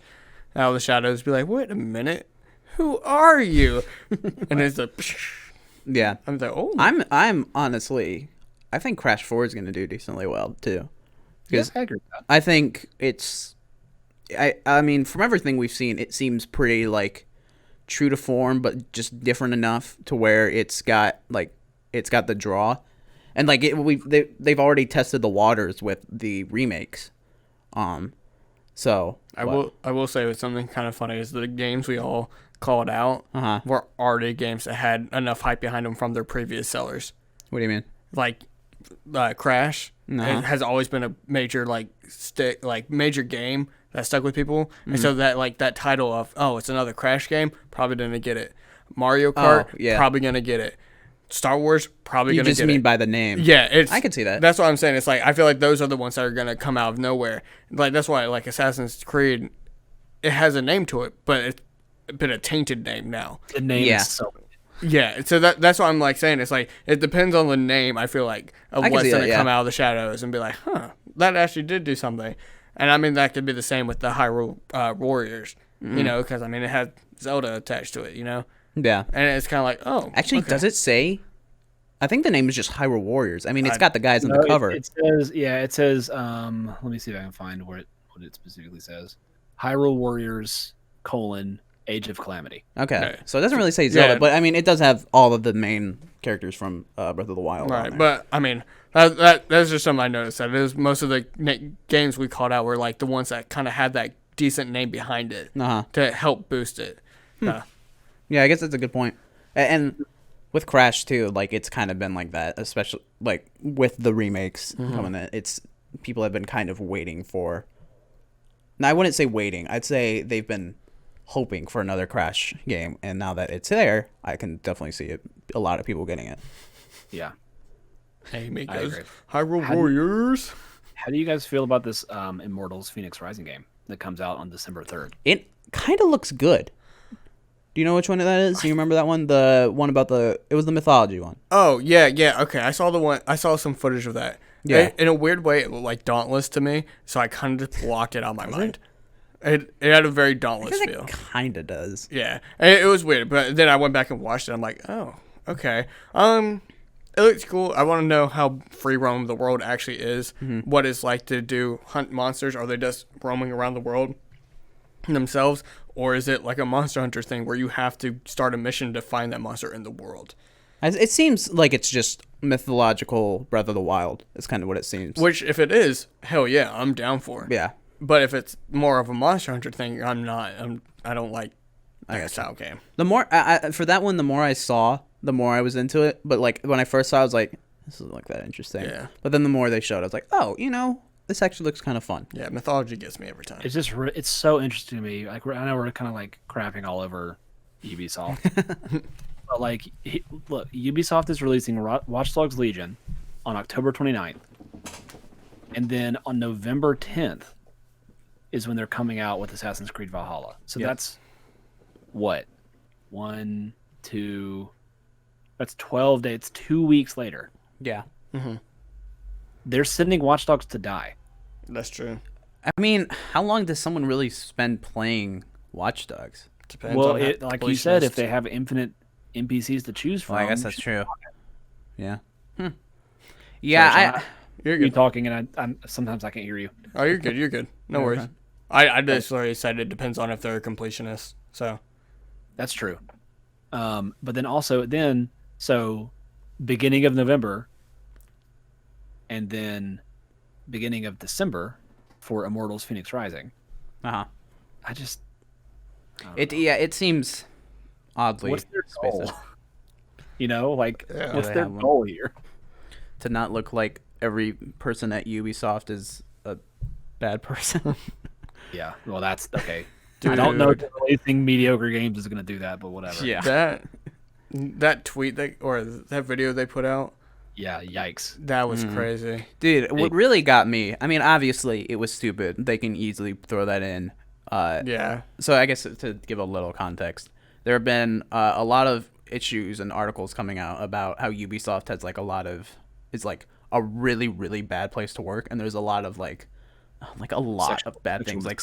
out of the shadows. Be like, wait a minute, who are you? And it's like, yeah. I'm like, oh. I'm honestly, I think Crash 4 is gonna do decently well too, because I think it's. I mean, from everything we've seen, it seems pretty like true to form, but just different enough to where it's got the draw, and like they've already tested the waters with the remakes, so I will say with something kind of funny is the games we all called out were already games that had enough hype behind them from their previous sellers. What do you mean? Like Crash, it has always been a major major game that stuck with people, and so that title of it's another Crash game, probably gonna get it. Mario Kart, probably gonna get it. Star Wars, probably gonna get it. You just mean by the name? Yeah, I could see that. That's what I'm saying. It's like I feel like those are the ones that are gonna come out of nowhere. Like that's why like Assassin's Creed, it has a name to it, but it's been a tainted name now. The name is so. Yeah, so that's what I'm like saying. It's like it depends on the name. I feel like of what's gonna come out of the shadows and be like, that actually did do something. And I mean, that could be the same with the Hyrule Warriors, you know, because I mean, it had Zelda attached to it, you know? Yeah. And it's kind of like, Actually, does it say? I think the name is just Hyrule Warriors. I mean, it's got the guys on the cover. It says, let me see if I can find what it specifically says. Hyrule Warriors, Age of Calamity. Okay, Right. so it doesn't really say Zelda, Yeah. but I mean, it does have all of the main characters from Breath of the Wild on Right, there. but I mean that's just something I noticed. That it was most of the games we called out were like the ones that kind of had that decent name behind it to help boost it. Yeah, I guess that's a good point. And with Crash too, like it's kind of been like that, especially like with the remakes coming in. It's people have been kind of waiting for. Now, I wouldn't say waiting. I'd say they've been hoping for another Crash game, and now that it's there, I can definitely see it. A lot of people getting it. Yeah. Hey, make I us agree. Hyrule Warriors. How do you guys feel about this Immortals Phoenix Rising game that comes out on December 3rd? It kind of looks good. Do you know which one that is? Do you remember that one? The one about it was the mythology one. Oh yeah, okay. I saw the one. I saw some footage of that. Yeah. In a weird way, it looked like Dauntless to me, so I kind of just blocked it out of my mind. It had a very Dauntless feel. It kind of does. Yeah, it was weird, but then I went back and watched it. I'm like, oh, okay. It looks cool. I want to know how free roam the world actually is. What it's like to hunt monsters. Are they just roaming around the world themselves, or is it like a Monster Hunter thing where you have to start a mission to find that monster in the world? It seems like it's just mythological Breath of the Wild. It's kind of what it seems. Which, if it is, hell yeah, I'm down for. Yeah. But if it's more of a Monster Hunter thing, I'm not. I don't like I that guess. style game. The more for that one, the more I saw, the more I was into it. But like when I first saw it, I was like, this isn't like that interesting. Yeah. But then the more they showed, I was like, oh, this actually looks kind of fun. Yeah, mythology gets me every time. It's just it's so interesting to me. Like I know we're kind of like crapping all over Ubisoft, but like look, Ubisoft is releasing Watch Dogs Legion on October 29th, and then on November 10th is when they're coming out with Assassin's Creed Valhalla. So that's what 1, 2. That's 12 days. It's 2 weeks later. Yeah. They're sending Watch Dogs to die. That's true. I mean, how long does someone really spend playing Watch Dogs? Depends Well, on how like you completionist. said, if they have infinite NPCs to choose from, Well, I guess that's true. Yeah. Yeah, You're You good. talking, and I'm sometimes I can't hear you. Oh, you're good. You're good. No You're worries. fine. I just already said it depends on if they're a completionist. So That's true. But then also so beginning of November, and then beginning of December for Immortals Phoenix Rising. uh-huh. I just It seems oddly what's their goal? spaced Like Yeah. what's They their have one. goal here? to not look like every person at Ubisoft is a bad person. Yeah, well that's okay. I Dude. don't know if releasing mediocre games is going to do that, but whatever. that tweet that video they put out, Yeah. Yikes. that was crazy. Dude, what really got me, I mean, obviously it was stupid. They can easily throw that in. Yeah. So I guess to give a little context, there have been a lot of issues and articles coming out about how Ubisoft has like is like a really, really bad place to work. And there's a lot of like a lot of bad things. Like,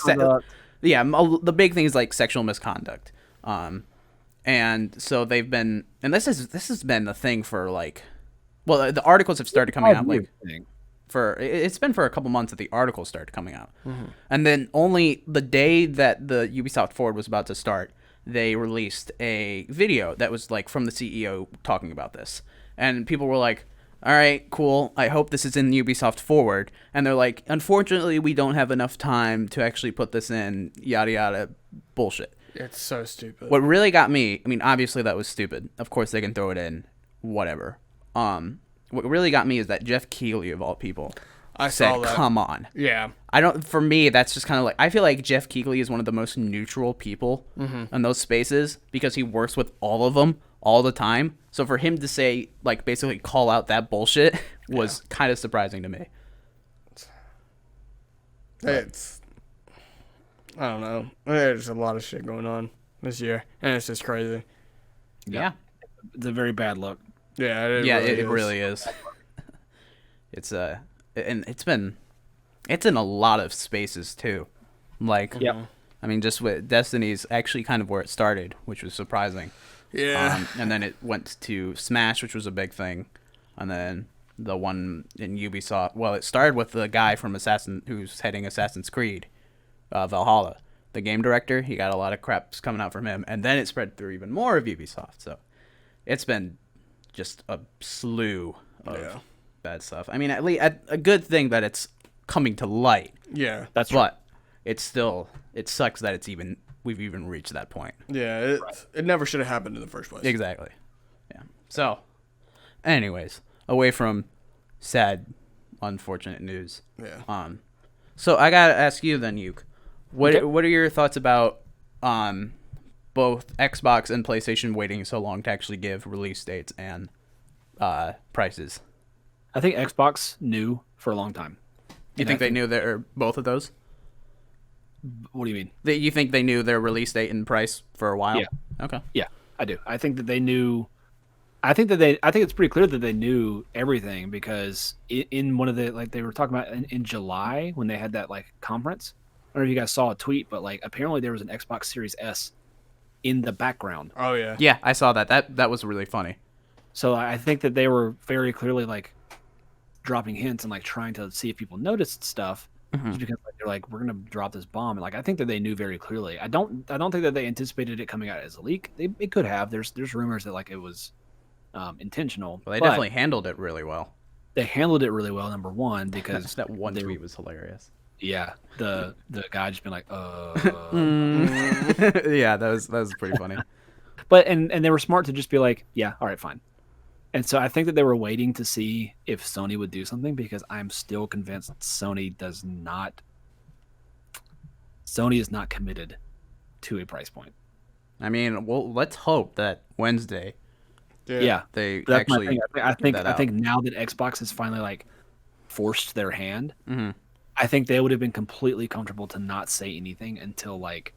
the big thing is like sexual misconduct. And so they've been, and this has been a thing for like, well, the articles have started coming out like it's been for a couple months that the articles started coming out. And then only the day that the Ubisoft Forward was about to start, they released a video that was like from the CEO talking about this. And people were like, all right, cool. I hope this is in Ubisoft Forward. And they're like, unfortunately, we don't have enough time to actually put this in, yada, yada, bullshit. It's so stupid. What really got me, I mean, obviously that was stupid. Of course they can throw it in, whatever. What really got me is that Jeff Keighley, of all people, I said, saw that. come on. Yeah. For me, that's just kind of like, I feel like Jeff Keighley is one of the most neutral people in those spaces because he works with all of them all the time. So for him to say, like, basically call out that bullshit was kind of surprising to me. It's, I don't know. There's a lot of shit going on this year, and it's just crazy. Yeah. It's a very bad look. Yeah, It really is. It's and it's in a lot of spaces too. Like, Yep. I mean, just with Destiny's actually kind of where it started, which was surprising. Yeah. And then it went to Smash, which was a big thing, and then the one in Ubisoft. Well, it started with the guy from who's heading Assassin's Creed, Valhalla. the game director. He got a lot of crap coming out from him, and then it spread through even more of Ubisoft. So it's been just a slew of bad stuff. I mean, at least a good thing that it's coming to light. Yeah, That's true. But it's still, it sucks that we've even reached that point. Yeah, it never should have happened in the first place. Exactly. Yeah. So, anyways, away from sad, unfortunate news. Yeah. So I gotta ask you then, Yuke. Okay. What are your thoughts about both Xbox and PlayStation waiting so long to actually give release dates and prices? I think Xbox knew for a long time. You think they knew both of those? What do you mean? You think they knew their release date and price for a while? Yeah. Okay. Yeah, I do. I think that they knew. I think it's pretty clear that they knew everything because in one of the, like, they were talking about in July when they had that like conference. I don't know if you guys saw a tweet, but like apparently there was an Xbox Series S in the background. Oh yeah. Yeah, I saw that. That was really funny. So I think that they were very clearly like dropping hints and like trying to see if people noticed stuff. Just because like, they're like, we're gonna drop this bomb, and like I think that they knew very clearly. I don't think that they anticipated it coming out as a leak. It could have. There's rumors that like it was intentional. Well, they but definitely handled it really well. they handled it really well. Number one, because That one they- tweet was hilarious. yeah, the guy just been like, Yeah, that was pretty funny. but and they were smart to just be like, yeah, all right, fine. And so I think that they were waiting to see if Sony would do something because I'm still convinced that Sony is not committed to a price point. I mean, well, let's hope that Wednesday Yeah, they that's my actually. thing. I that think out. now that Xbox has finally like forced their hand, Mhm. I think they would have been completely comfortable to not say anything until like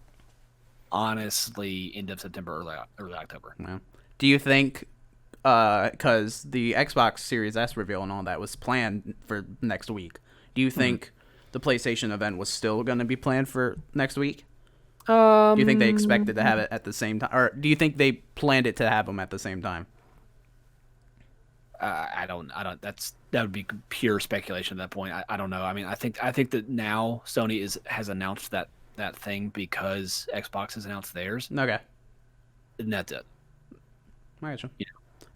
honestly end of September, early October. Yeah. Do you think, because the Xbox Series S reveal and all that was planned for next week, do you think the PlayStation event was still going to be planned for next week? Do you think they expected to have it at the same time, or do you think they planned it to have them at the same time? I don't. That would be pure speculation at that point. I don't know. I mean, I think that now Sony has announced that thing because Xbox has announced theirs, Okay. and that's it. I gotcha. Yeah.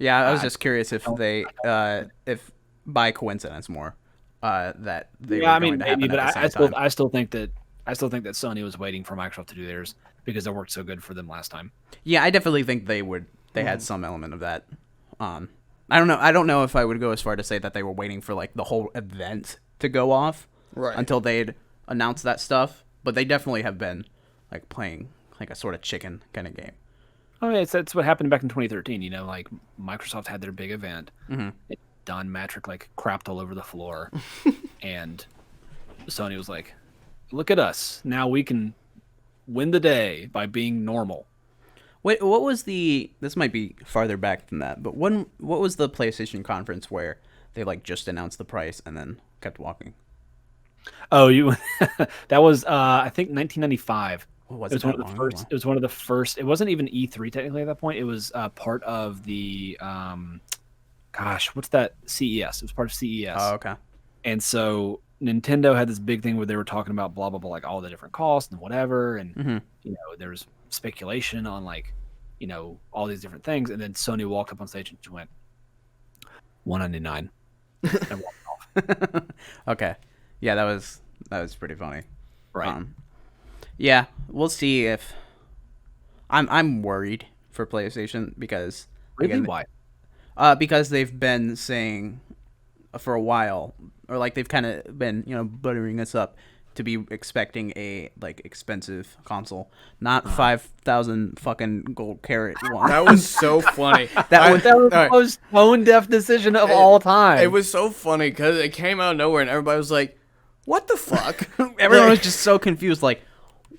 Yeah, I was just curious if they, if by coincidence more, that they were going to happen maybe, but at the I same time. still think that Sony was waiting for Microsoft to do theirs because it worked so good for them last time. Yeah, I definitely think they had some element of that. I don't know if I would go as far to say that they were waiting for like the whole event to go off until they'd announced that stuff, but they definitely have been like playing like a sort of chicken kind of game. Oh, yeah, that's what happened back in 2013. You know, like Microsoft had their big event. Mm-hmm. Don Matrick like crapped all over the floor, and Sony was like, "Look at us! Now we can win the day by being normal." Wait, what was this might be farther back than that, but what was the PlayStation conference where they like just announced the price and then kept walking? Oh, you that was I think 1995. Was It was it one that of the long first. ago? It was one of the first. It wasn't even E3 technically at that point. It was part of the what's that? CES. It was part of CES. Oh, okay. And so Nintendo had this big thing where they were talking about blah blah blah, like all the different costs and whatever, and you know there was speculation on like all these different things, and then Sony walked up on stage and just went $199 and walked off. Okay. Yeah, that was pretty funny. Right. Yeah, we'll see if I'm worried for PlayStation because Really? again, Why? because they've been saying for a while, or like they've kind of been buttering us up to be expecting a like expensive console, not 5,000 fucking gold carat one. That was so funny. That was- That was the Alright. most tone deaf decision of all time. It was so funny because it came out of nowhere and everybody was like, "What the fuck?" Everyone was just so confused. Like,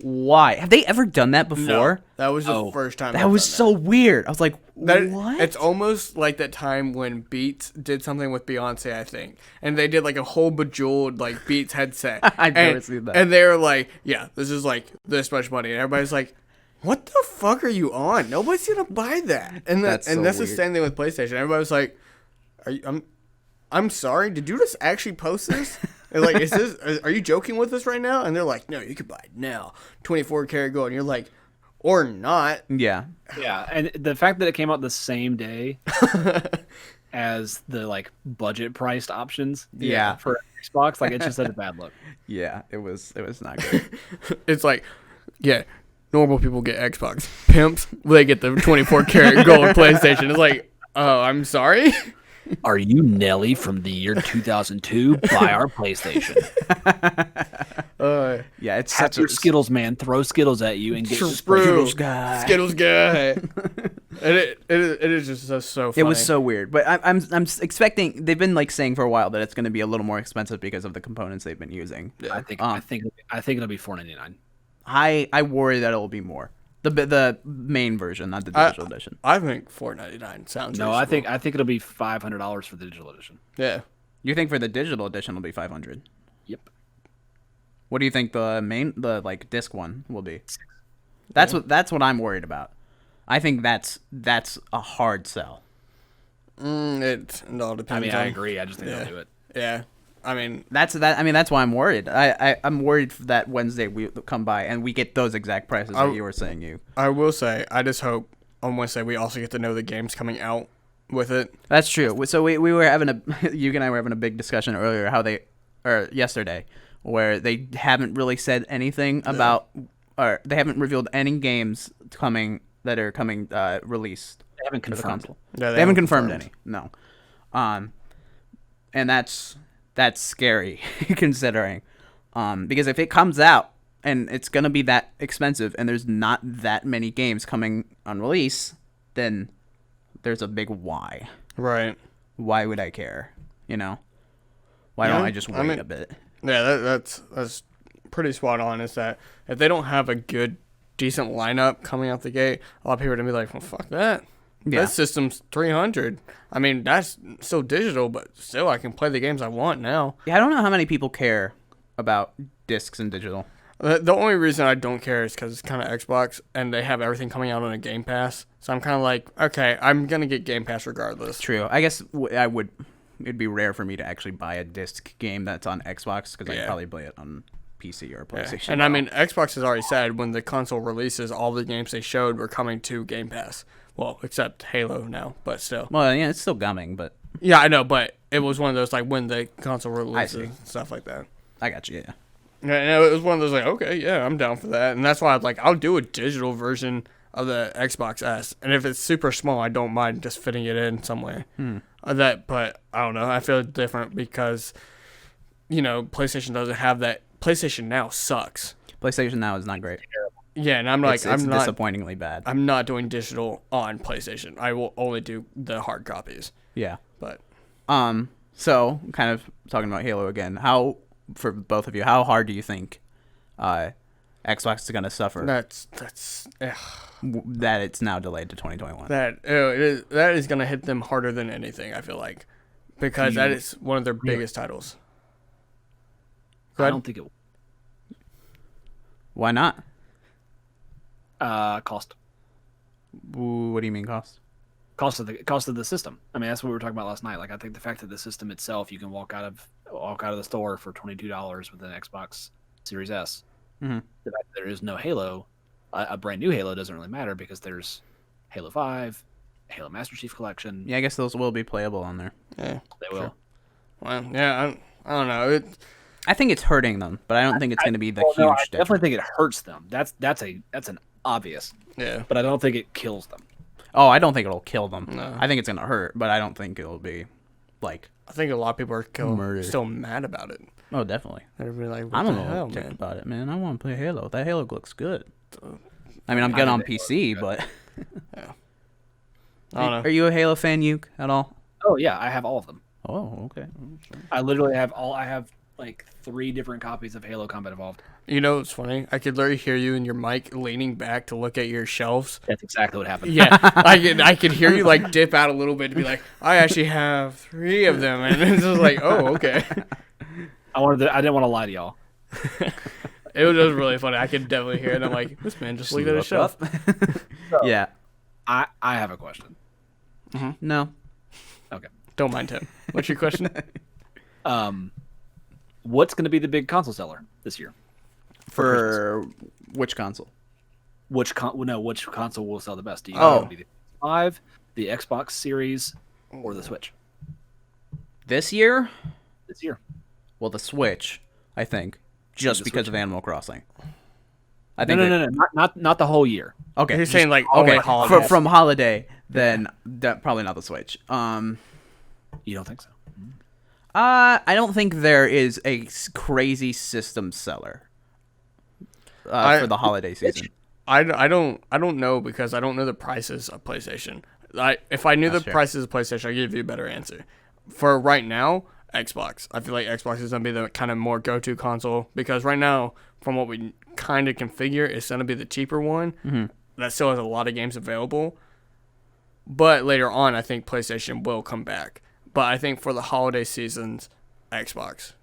why have they ever done that No, before? that was the Oh. first time. That I've was done so weird. I was like, That, what? It's almost like that time when Beats did something with Beyonce, I think, and they did like a whole bejeweled like Beats headset. I've and, never seen that. And they were like, "Yeah, this is like this much money," and everybody's like, "What the fuck are you on? Nobody's gonna buy that." And That's so that's the weird. same thing with PlayStation. Everybody was like, "Are you? I'm sorry. Did you just actually post this?" And like, is this? Are you joking with us right now? And they're like, no, you can buy it now, 24 karat gold. And you're like, or not. Yeah. Yeah, and the fact that it came out the same day as the like budget priced options, Yeah. for Xbox, like it's just such a bad look. Yeah, it was not good. It's like, yeah, normal people get Xbox. Pimps, they get the 24 karat gold PlayStation. It's like, oh, I'm sorry. Are you Nelly from the year 2002? Buy our PlayStation. Yeah, it's Have such your a Skittles, man. Throw Skittles at you and get True. Skittles guy. Skittles guy. And it is just so funny. It was so weird, but I'm expecting. They've been like saying for a while that it's going to be a little more expensive because of the components they've been using. I think it'll be $4.99. I worry that it will be more. The main version, not the digital edition. I think $4.99 sounds. No, reasonable. I think it'll be $500 for the digital edition. Yeah. You think for the digital edition will be 500? Yep. What do you think the like disc one will be? That's what I'm worried about. I think that's a hard sell. It all depends. I mean, on, I agree. I just think they'll do it. Yeah. I mean, That's why I'm worried. I'm worried that Wednesday we come by and we get those exact prices that you were saying. I will say, I just hope on Wednesday we also get to know the games coming out with it. That's true. So we were having you and I were having a big discussion earlier yesterday where they haven't really said anything about, or they haven't revealed any games that are coming released. They haven't for the confirmed. console. Yeah, They haven't confirmed any. No. And that's scary considering, because if it comes out and it's gonna be that expensive and there's not that many games coming on release, then there's a big why. Right. Why would I care? You know? Why don't I just wait a bit? Yeah, that's pretty spot on. Is that if they don't have a good, decent lineup coming out the gate, a lot of people are gonna be like, well, fuck that. Yeah. That system's $300. I mean, that's still digital, but still, I can play the games I want now. Yeah, I don't know how many people care about discs and digital. The only reason I don't care is because it's kind of Xbox, and they have everything coming out on a Game Pass. So I'm kind of like, okay, I'm gonna get Game Pass regardless. True. I guess it'd be rare for me to actually buy a disc game that's on Xbox because I'd probably play it on PC or PlayStation. And I mean, Xbox has already said when the console releases, all the games they showed were coming to Game Pass. Well, except Halo now, but still. Well, yeah, it's still coming, but Yeah, I know, but it was one of those like when the console releases, stuff like that. I got you. Yeah. And it was one of those like, okay, yeah, I'm down for that, and that's why I'll do a digital version of the Xbox S, and if it's super small, I don't mind just fitting it in somewhere. But I don't know, I feel different because, PlayStation doesn't have that. PlayStation Now sucks. PlayStation Now is not great. Yeah, and I'm like, It's I'm not disappointingly bad. I'm not doing digital on PlayStation. I will only do the hard copies. Yeah. But So kind of talking about Halo again. For both of you, how hard do you think Xbox is gonna suffer that it's now delayed to 2021? that is gonna hit them harder than anything. I feel like because that is one of their biggest titles. I don't think it. Why not? Cost. What do you mean cost? Cost of the system. I mean, that's what we were talking about last night. Like, I think the fact that the system itself, you can walk out of the store for $22 with an Xbox Series S. Mm-hmm. The fact that there is no Halo, a brand new Halo doesn't really matter because there's Halo 5, Halo Master Chief Collection. Yeah, I guess those will be playable on there. Yeah, They will. Sure. Well, yeah, I don't know. I think it's hurting them, but I don't think it's going to be the huge. No, I definitely think it hurts them. That's an obvious. Yeah, But I don't think it kills them. Oh, I don't think it'll kill them. No. I think it's going to hurt, but I don't think it'll be like. I think a lot of people are Murder. still mad about it. Oh, definitely. They're really like, I don't know hell, what to think man? about it, man. I want to play Halo. That Halo looks good. I mean, I'm good on PC, but I don't know. are you a Halo fan, Yuke, at all? Oh yeah, I have all of them. Oh, okay. Sure. I literally have all. I have like 3 different copies of Halo Combat Evolved. You know what's funny? I could literally hear you in your mic leaning back to look at your shelves. That's exactly what happened. Yeah, I could hear you like dip out a little bit to be like, I actually have 3 of them, and it's just like, oh, okay. I didn't want to lie to y'all. It was really funny. I could definitely hear it. I'm like, this man just looked at his shelf. Yeah. I have a question. No. Okay. Don't mind him. What's your question? what's going to be the big console seller this year? For which console? Which console will sell the best? Do you Oh. think it'll be the PS5, the Xbox Series, or the Switch This year? this year? Well, the Switch, I think, just The because Switch. of Animal Crossing. I No, think no, not the whole year. Okay, He's saying like okay. like holidays. From holiday, then probably not the Switch. You don't think so? I don't think there is a crazy system seller for the holiday season. I don't know because I don't know the prices of PlayStation. If I knew the prices of PlayStation, I'd give you a better answer. For right now, Xbox. I feel like Xbox is gonna be the kind of more go-to console because right now, from what we kind of configure, it's gonna be the cheaper one. Mm-hmm. That still has a lot of games available. But later on, I think PlayStation will come back. But I think for the holiday seasons, Xbox.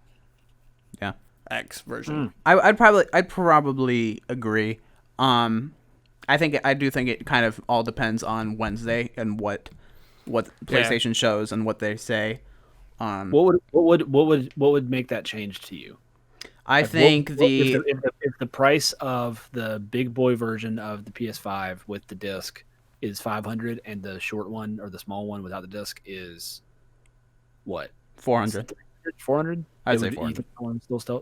Yeah. X version. I'd probably agree. I do think it kind of all depends on Wednesday and what PlayStation shows and what they say. What would make that change to you? I think if the price of the big boy version of the PS5 with the disc is $500 and the short one or the small one without the disc is what? $400. 400? I'd say 400.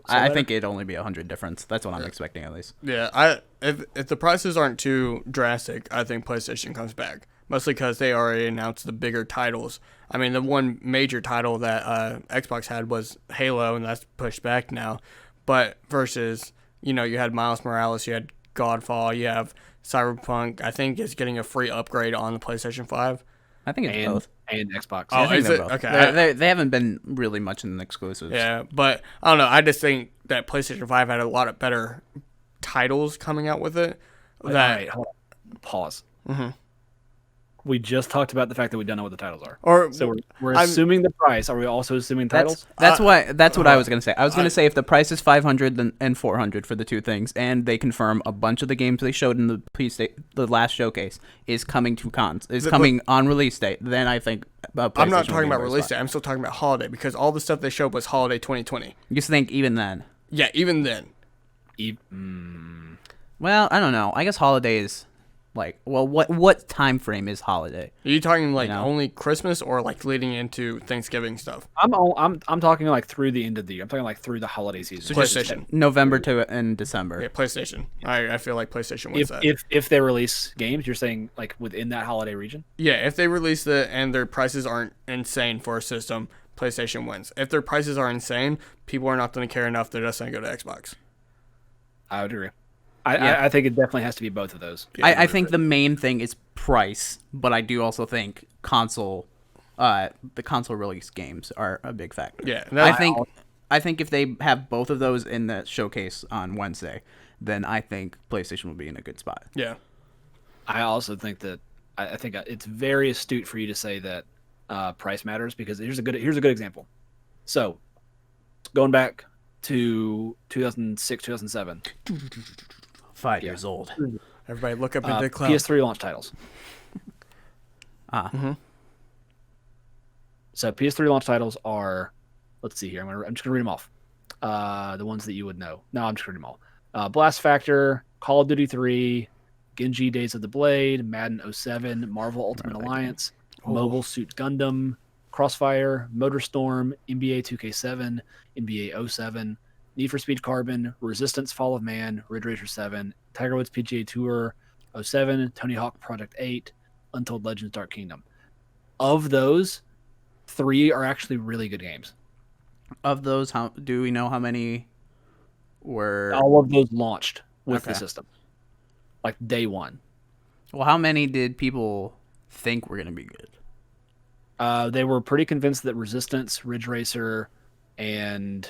I think it'd only be 100 difference. That's what I'm expecting at least. Yeah, if the prices aren't too drastic, I think PlayStation comes back. Mostly because they already announced the bigger titles. I mean, the one major title that Xbox had was Halo, and that's pushed back now. But versus, you had Miles Morales, you had Godfall, you have Cyberpunk. I think it's getting a free upgrade on the PlayStation 5. I think it's both. And Xbox. Oh, I think is they're it? both. Okay. They haven't been really much in exclusives. Yeah, but I don't know. I just think that PlayStation 5 had a lot of better titles coming out with it. Wait, hold on. Pause. Mm-hmm. We just talked about the fact that we don't know what the titles are. Or So we're assuming the price. Are we also assuming titles? That's what I was gonna say. I was gonna say if the price is $500 and $400 for the two things, and they confirm a bunch of the games they showed in the last showcase is coming to coming on release date, then I think I'm not talking about release date. I'm still talking about holiday because all the stuff they showed was holiday 2020. You think even then? Yeah, even then. Well, I don't know. I guess holiday is what time frame is holiday? Are you talking only Christmas or leading into Thanksgiving stuff? I'm talking through the end of the year. I'm talking through the holiday season. So PlayStation. November to and December. Yeah, PlayStation. I feel like PlayStation wins that. If they release games, you're saying within that holiday region? Yeah, if they release and their prices aren't insane for a system, PlayStation wins. If their prices are insane, people are not going to care enough. They're just going to go to Xbox. I would agree. I think it definitely has to be both of those. Yeah, I think the main thing is price, but I do also think the console release games are a big factor. Yeah, I think if they have both of those in the showcase on Wednesday, then I think PlayStation will be in a good spot. Yeah. I also think that I think it's very astute for you to say that price matters because here's a good example. So, going back to 2006, 2007. 5 years old. Everybody look up into the cloud. PS3 launch titles. Mm-hmm. So PS3 launch titles are, let's see here. I'm just gonna read them off. The ones that you would know. No, I'm just gonna read them all. Blast Factor, Call of Duty 3, Genji Days of the Blade, Madden 07, Marvel Ultimate Alliance, Mobile Suit Gundam, Crossfire, MotorStorm, NBA 2K7, NBA 07, Need for Speed Carbon, Resistance Fall of Man, Ridge Racer 7, Tiger Woods PGA Tour 07, Tony Hawk Project 8, Untold Legends Dark Kingdom. Of those, 3 are actually really good games. Of those, how do we know how many were? All of those launched with the system, day one. Well, how many did people think were going to be good? They were pretty convinced that Resistance, Ridge Racer, and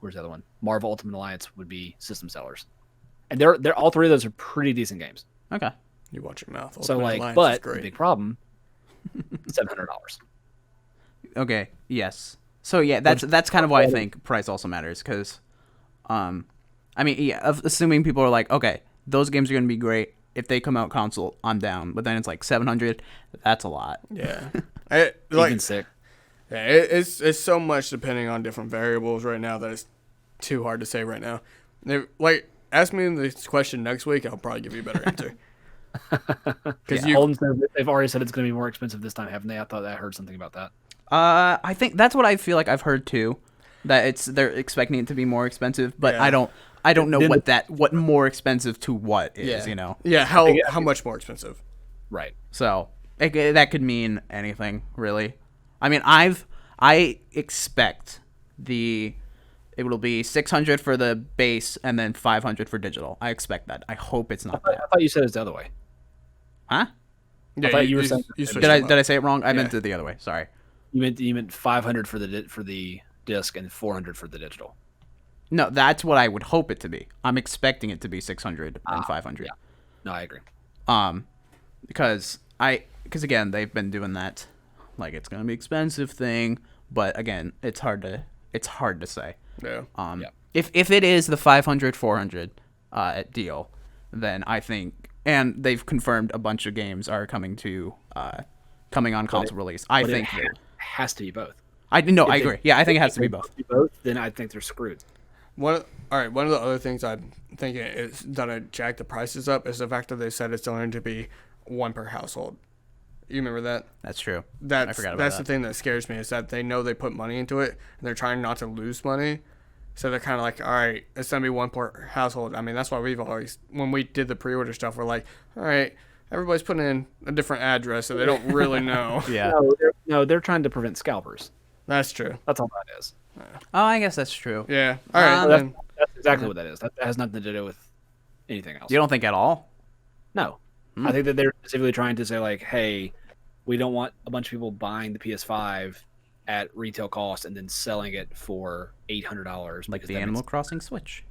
where's the other one? Marvel Ultimate Alliance would be system sellers, and they're all 3 of those are pretty decent games. Okay, you watch your mouth. So but the big problem, $700. Okay, yes. So yeah, that's kind of why I think price also matters because, assuming people are like, okay, those games are gonna be great if they come out console, I'm down. But then it's $700. That's a lot. Yeah, Even sick. Yeah, it's so much depending on different variables right now that it's too hard to say right now. Ask me this question next week, I'll probably give you a better answer. Because Holden said they've already said it's going to be more expensive this time, haven't they? I thought I heard something about that. I think that's what I feel like I've heard too, that they're expecting it to be more expensive, but Yeah. I don't know what more expensive to what is, you know. Yeah, how much more expensive? Right. So that could mean anything, really. I mean, I expect it will be 600 for the base and then 500 for digital. I expect that. I hope it's not I that. thought you said it's the other way. Huh? Yeah, thought you were saying- Did I say it wrong? I meant it the other way. Sorry. You meant 500 for the disc and 400 for the digital. No, that's what I would hope it to be. I'm expecting it to be 600 and 500. Yeah. No, I agree. Because again, they've been doing that, like it's gonna be expensive thing, but again, it's hard to say. Yeah. If it is the 500 400 deal, then I think, and they've confirmed a bunch of games are coming on console release. I think it has to be both. I agree. Yeah, I think it has to be both. Then I think they're screwed. One of the other things I'm thinking is that I jack the prices up is the fact that they said it's going to be one per household. You remember that? That's true. That's I forgot about that's that. the thing that scares me is that they know they put money into it and they're trying not to lose money. So they're kind of like, all right, it's going to be one per household. I mean, that's why we've always, when we did the pre-order stuff, we're like, all right, everybody's putting in a different address, so they don't really know. Yeah. They're trying to prevent scalpers. That's true. That's all that is. Oh, I guess that's true. Yeah. All right. Then. That's exactly what that is. That has nothing to do with anything else. You don't think at all? No. I think that they're specifically trying to say, like, hey, we don't want a bunch of people buying the PS5 at retail cost and then selling it for $800. Like the Animal Crossing Switch.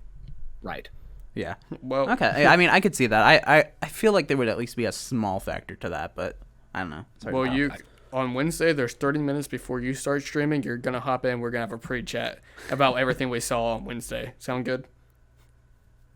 Right. Yeah. Well. Okay. I mean, I could see that. I feel like there would at least be a small factor to that, but I don't know. It's hard to know. On Wednesday, there's 30 minutes before you start streaming. You're going to hop in. We're going to have a pre-chat about everything we saw on Wednesday. Sound good?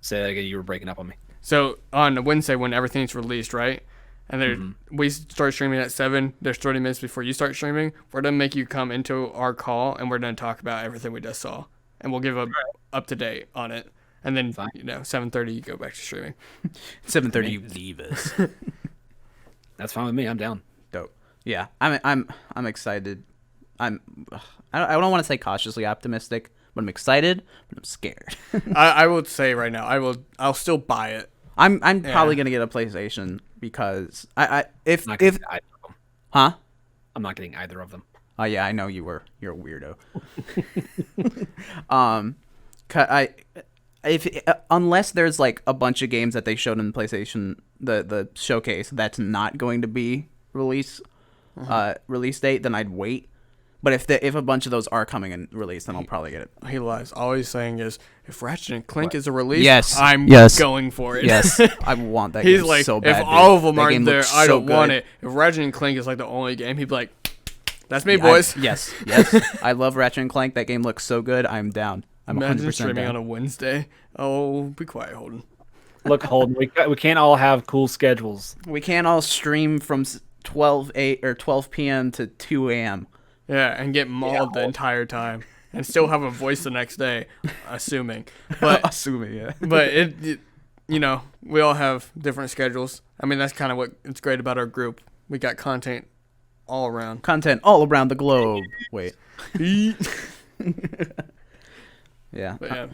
Say that again. You were breaking up on me. So on Wednesday when everything's released, right? And we start streaming at 7. There's 30 minutes before you start streaming. We're going to make you come into our call, and we're going to talk about everything we just saw. And we'll give a up-to-date on it. And then, 7:30, you go back to streaming. 7:30, you leave us. That's fine with me. I'm down. Dope. Yeah, I'm excited. I don't want to say cautiously optimistic, but I'm excited, but I'm scared. I would say right now, I'll still buy it. I'm probably gonna get a PlayStation because if either of them. huh? I'm not getting either of them. Oh yeah, I know you're a weirdo. Unless there's like a bunch of games that they showed in the PlayStation the showcase that's not going to be release date, then I'd wait. But if a bunch of those are coming in release, then I'll probably get it. He lies. All he's saying is, if Ratchet and Clank is a release, I'm going for it. Yes, I want that He's game like, so bad. if all of them that aren't there, I don't want it. If Ratchet and Clank is like the only game, he'd be like, that's me, boys. Yes. I love Ratchet and Clank. That game looks so good. I'm down. I'm Imagine 100% streaming down. on a Wednesday. Oh, be quiet, Holden. Look, Holden, we can't all have cool schedules. We can't all stream from 12 p.m. to 2 a.m. Yeah, and get mauled the entire time, and still have a voice the next day, assuming. But yeah. but it, we all have different schedules. I mean, that's kind of what it's great about our group. We got content all around. Content all around the globe. Wait. Yeah. But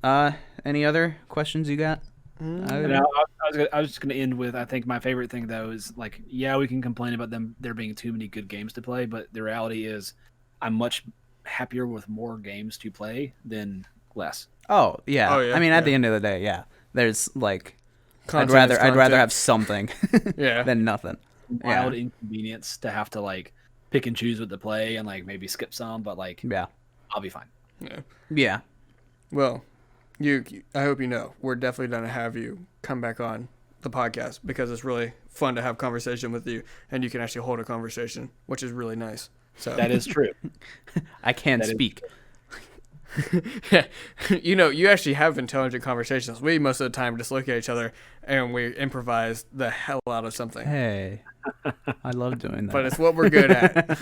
yeah. Any other questions you got? And I was just going to end with, I think my favorite thing, though, is like, yeah, we can complain about there being too many good games to play, but the reality is I'm much happier with more games to play than less. Oh, yeah. I mean, at the end of the day, yeah. There's like, I'd rather have something than nothing. Wild inconvenience to have to like pick and choose what to play and like maybe skip some, but like, I'll be fine. Yeah. Well, I hope you know, we're definitely going to have you come back on the podcast because it's really fun to have conversation with you, and you can actually hold a conversation, which is really nice. So that is true. I can speak. Yeah. You actually have intelligent conversations. We, most of the time, just look at each other and we improvise the hell out of something. Hey, I love doing that. But it's what we're good at.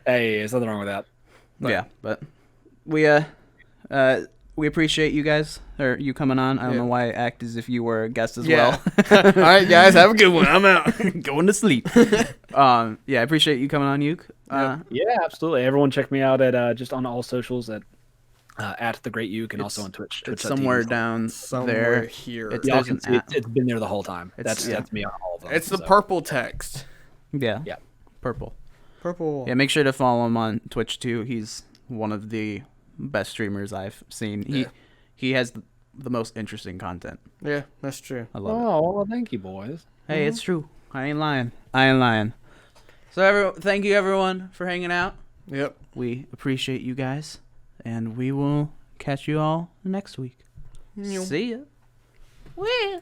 Hey, there's nothing wrong with that. Yeah, but we appreciate you guys or you coming on. I don't know why I act as if you were a guest as well. All right, guys, have a good one. I'm out. Going to sleep. I appreciate you coming on, Yuke. Yeah, absolutely. Everyone check me out at just on all socials at TheGreatYuke and also on Twitch. It's somewhere down Somewhere there. here. Y'all can see it's been there the whole time. That's me on all of them. It's the purple text. Yeah. Yeah. Purple. Purple. Yeah, make sure to follow him on Twitch too. He's one of the best streamers I've seen. He has the most interesting content. Yeah, that's true. I love it. Oh, well, thank you, boys. Hey, it's true. I ain't lying. So thank you everyone for hanging out. Yep. We appreciate you guys, and we will catch you all next week. See ya.